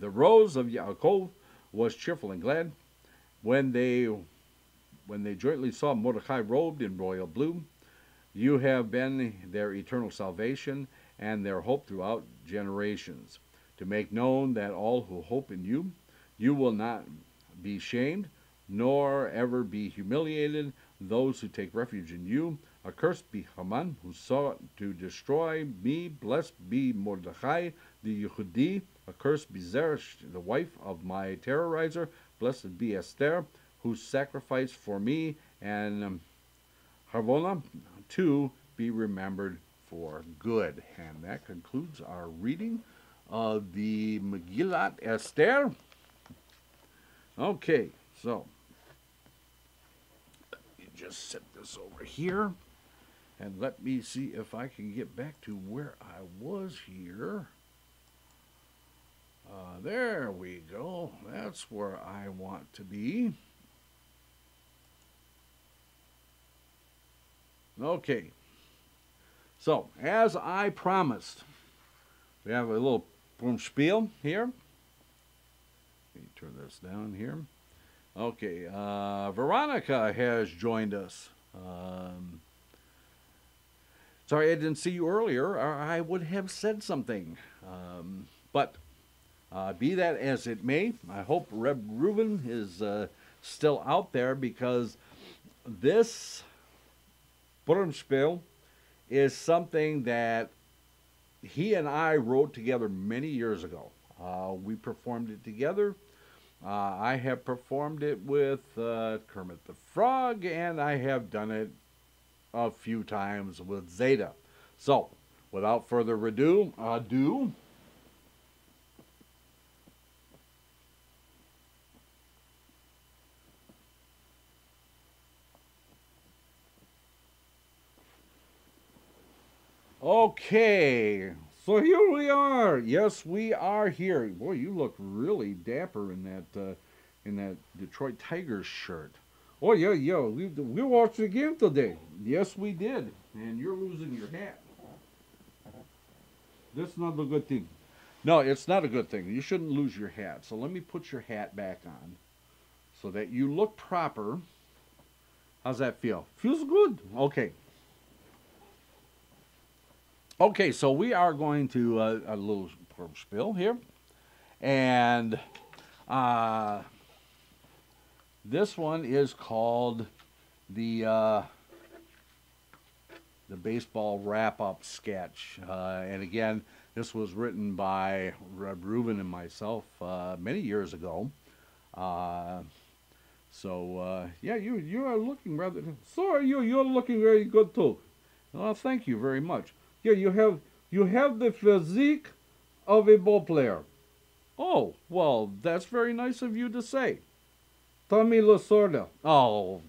Speaker 2: rose of Yaakov was cheerful and glad when they jointly saw Mordechai robed in royal blue. You have been their eternal salvation and their hope throughout generations, to make known that all who hope in you, you will not be shamed, nor ever be humiliated. Those who take refuge in you, accursed be Haman, who sought to destroy me. Blessed be Mordechai, the Yehudi. Accursed be Zeresh, the wife of my terrorizer. Blessed be Esther, who sacrificed for me, and Harvona, to be remembered for good. And that concludes our reading of the Megilat Esther. Okay, so let me just set this over here, and let me see if I can get back to where I was here. There we go. That's where I want to be. Okay. So, as I promised, we have a little Purim spiel here. Let me turn this down here. Okay, Veronica has joined us. Sorry I didn't see you earlier, or I would have said something. But be that as it may, I hope Reb Reuven is still out there, because this Purim spiel is something that he and I wrote together many years ago. We performed it together. I have performed it with Kermit the Frog, and I have done it a few times with Zeta. So, without further ado, okay, so here we are. Yes, we are here. Boy, you look really dapper in that Detroit Tigers shirt. Oh yeah, we watched the game today. Yes, we did. And you're losing your hat. That's not a good thing. No, it's not a good thing. You shouldn't lose your hat. So let me put your hat back on, so that you look proper. How's that feel? Feels good. Okay. Okay, so we are going to a little spill here, and this one is called the baseball wrap-up sketch, and again, this was written by Reb Reuven and myself many years ago. So yeah, you are looking rather. So are you. You're looking very good too. Well, thank you very much. Yeah, you have the physique of a ball player. Oh, well, that's very nice of you to say. Tommy Lasorda. Oh,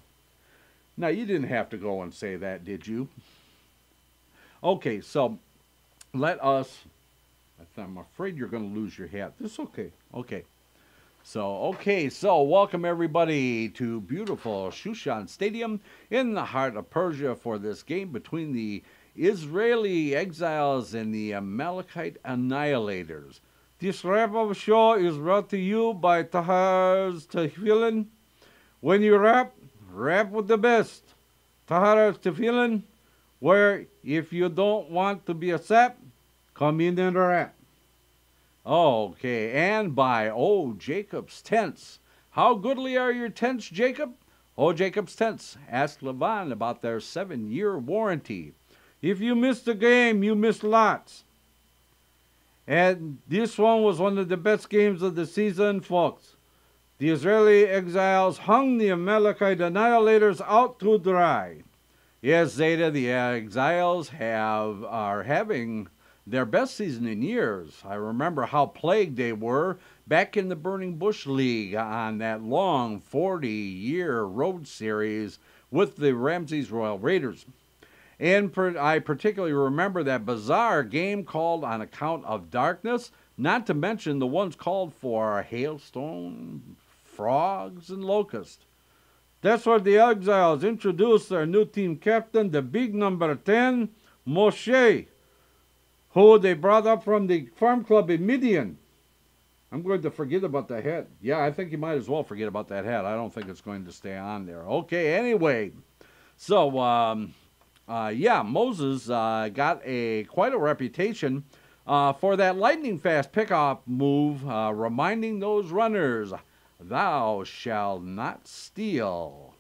Speaker 2: now you didn't have to go and say that, did you? Okay, so let us. I'm afraid you're going to lose your hat. That's okay. Okay. So welcome everybody to beautiful Shushan Stadium in the heart of Persia for this game between the Israeli exiles and the Amalekite annihilators. This rap of show is brought to you by Tahar's Tefillin. When you rap with the best. Tahar's Tefillin, where if you don't want to be a sap, come in and rap. Okay, and by Jacob's Tents. How goodly are your tents, Jacob? Jacob's Tents. Ask Lavan about their 7-year warranty. If you missed the game, you missed lots. And this one was one of the best games of the season, folks. The Israeli exiles hung the Amalekite annihilators out to dry. Yes, Zeta, the exiles are having their best season in years. I remember how plagued they were back in the Burning Bush League on that long 40-year road series with the Ramses Royal Raiders. And I particularly remember that bizarre game called on account of darkness, not to mention the ones called for hailstone, frogs, and locusts. That's where the Exiles introduced their new team captain, the big number 10, Moshe, who they brought up from the farm club in Midian. I'm going to forget about the hat. Yeah, I think you might as well forget about that hat. I don't think it's going to stay on there. Okay, anyway. So, Moses got quite a reputation for that lightning-fast pickup move, reminding those runners, "Thou shalt not steal."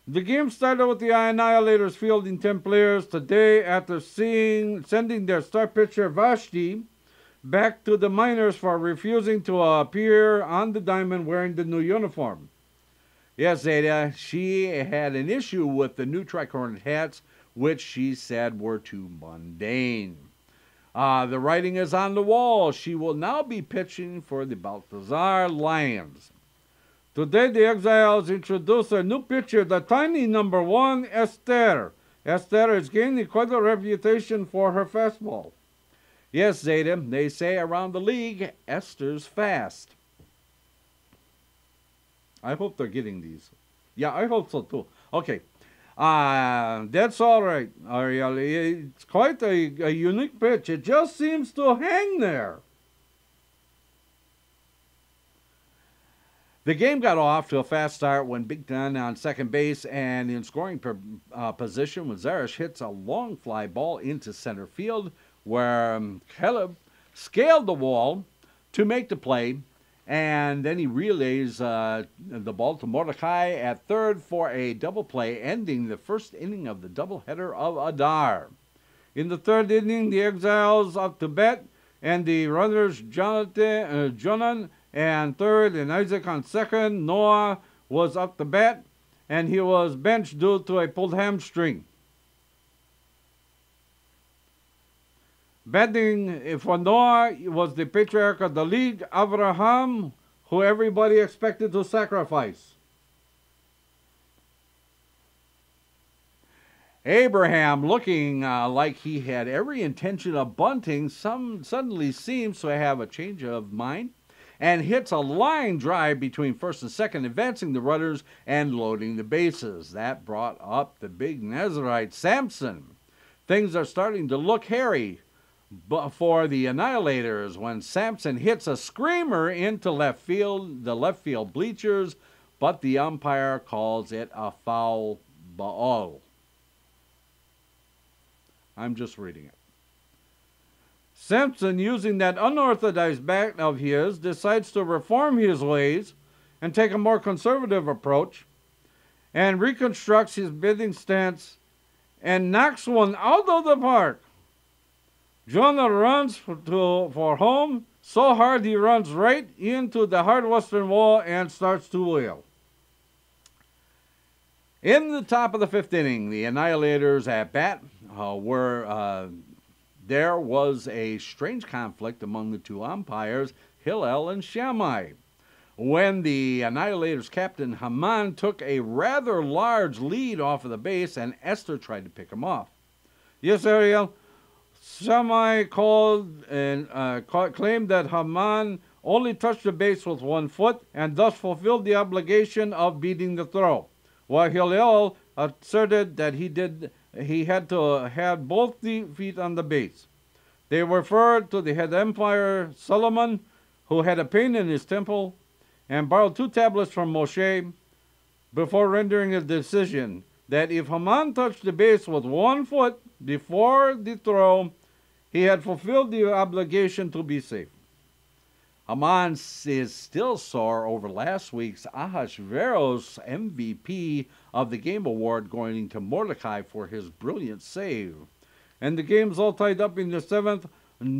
Speaker 2: The game started with the Annihilators fielding 10 players today after sending their star pitcher Vashti back to the minors for refusing to appear on the diamond wearing the new uniform. Yes, Zeta, she had an issue with the new tricornered hats, which she said were too mundane. The writing is on the wall. She will now be pitching for the Balthazar Lions. Today, the Exiles introduced their new pitcher, the tiny number 1, Esther. Esther is gaining quite a reputation for her fastball. Yes, Zeta, they say around the league, Esther's fast. I hope they're getting these. Yeah, I hope so too. Okay. That's all right, Ariel. It's quite a unique pitch. It just seems to hang there. The game got off to a fast start when Big Ten on second base and in scoring position when Zarish hits a long fly ball into center field where Caleb scaled the wall to make the play, and then he relays the ball to Mordecai at third for a double play, ending the first inning of the doubleheader of Adar. In the third inning, the Exiles up to bat, and the runners Jonan and third and Isaac on second. Noah was up to bat, and he was benched due to a pulled hamstring. Batting for Noah was the patriarch of the league, Abraham, who everybody expected to sacrifice. Abraham, looking like he had every intention of bunting, suddenly seems to have a change of mind and hits a line drive between first and second, advancing the runners and loading the bases. That brought up the big Nazarite, Samson. Things are starting to look hairy for the Annihilators when Samson hits a screamer into left field, the left field bleachers, but the umpire calls it a foul ball. I'm just reading it. Samson, using that unorthodox bat of his, decides to reform his ways and take a more conservative approach and reconstructs his batting stance and knocks one out of the park. Jonah runs for home so hard he runs right into the hard western wall and starts to wail. In the top of the fifth inning, the Annihilators at bat there was a strange conflict among the two umpires, Hillel and Shammai, when the Annihilators captain Haman took a rather large lead off of the base and Esther tried to pick him off. Yes, Ariel, Shammai called and claimed that Haman only touched the base with 1 foot and thus fulfilled the obligation of beating the throw, while Hillel asserted that he had to have both the feet on the base. They referred to the head umpire Solomon, who had a pain in his temple, and borrowed 2 tablets from Moshe before rendering a decision that if Haman touched the base with 1 foot before the throw, he had fulfilled the obligation to be safe. Haman is still sore over last week's Ahasuerus MVP of the game award going to Mordecai for his brilliant save. And the game's all tied up in the 7th.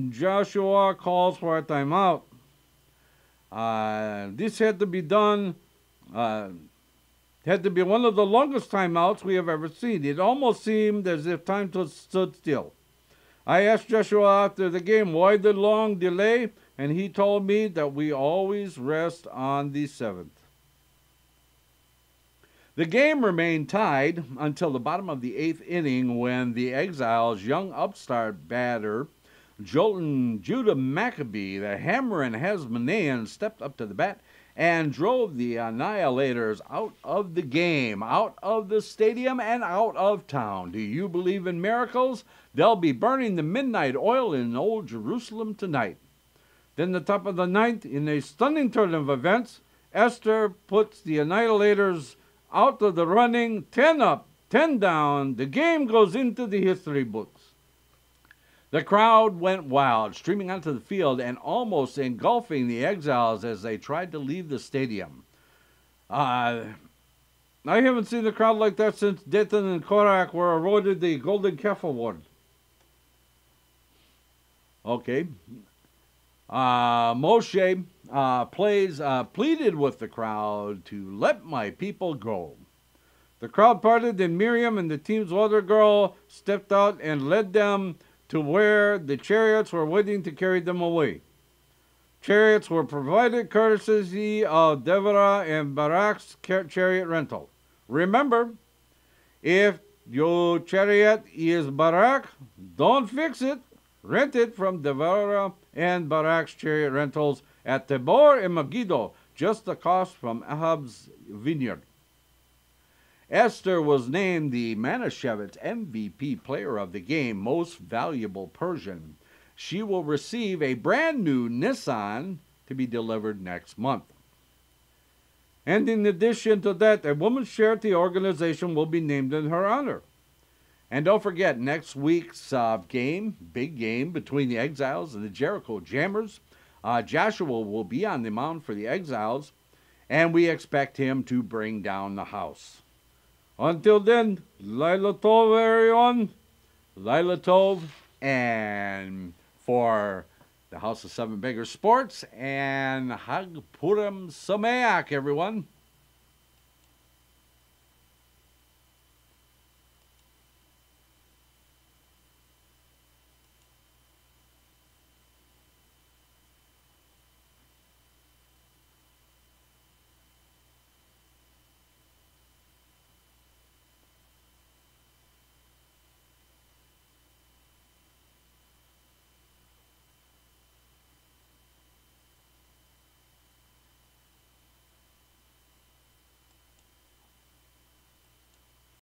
Speaker 2: Joshua calls for a timeout. This had to be done, had to be one of the longest timeouts we have ever seen. It almost seemed as if time stood still.
Speaker 3: I asked Joshua after the game why the long delay, and he told me that we always rest on the 7th.
Speaker 2: The game remained tied until the bottom of the 8th inning when the Exiles' young upstart batter, Jolton Judah Maccabee, the hammer and Hasmonean, stepped up to the bat and drove the Annihilators out of the game, out of the stadium, and out of town. Do you believe in miracles? They'll be burning the midnight oil in Old Jerusalem tonight. Then the top of the 9th, in a stunning turn of events, Esther puts the Annihilators out of the running, 10 up, 10 down. The game goes into the history books. The crowd went wild, streaming onto the field and almost engulfing the Exiles as they tried to leave the stadium. I haven't seen the crowd like that since Dathan and Korak were awarded the Golden Calf Award. Okay. Moshe pleaded with the crowd to let my people go. The crowd parted, and Miriam and the team's older girl stepped out and led them to where the chariots were waiting to carry them away. Chariots were provided courtesy of Deborah and Barak's chariot rental. Remember, if your chariot is Barak, don't fix it. Rent it from Deborah and Barak's chariot rentals at Tabor and Megiddo, just across from Ahab's vineyard. Esther was named the Manischewitz MVP Player of the Game, Most Valuable Persian. She will receive a brand new Nissan to be delivered next month. And in addition to that, a women's charity organization will be named in her honor. And don't forget, next week's big game between the Exiles and the Jericho Jammers. Joshua will be on the mound for the Exiles, and we expect him to bring down the house. Until then, Laila Tov, everyone. Laila Tov. And for the House of Seven Beggars Sports, and Hag Purim Sameach, everyone.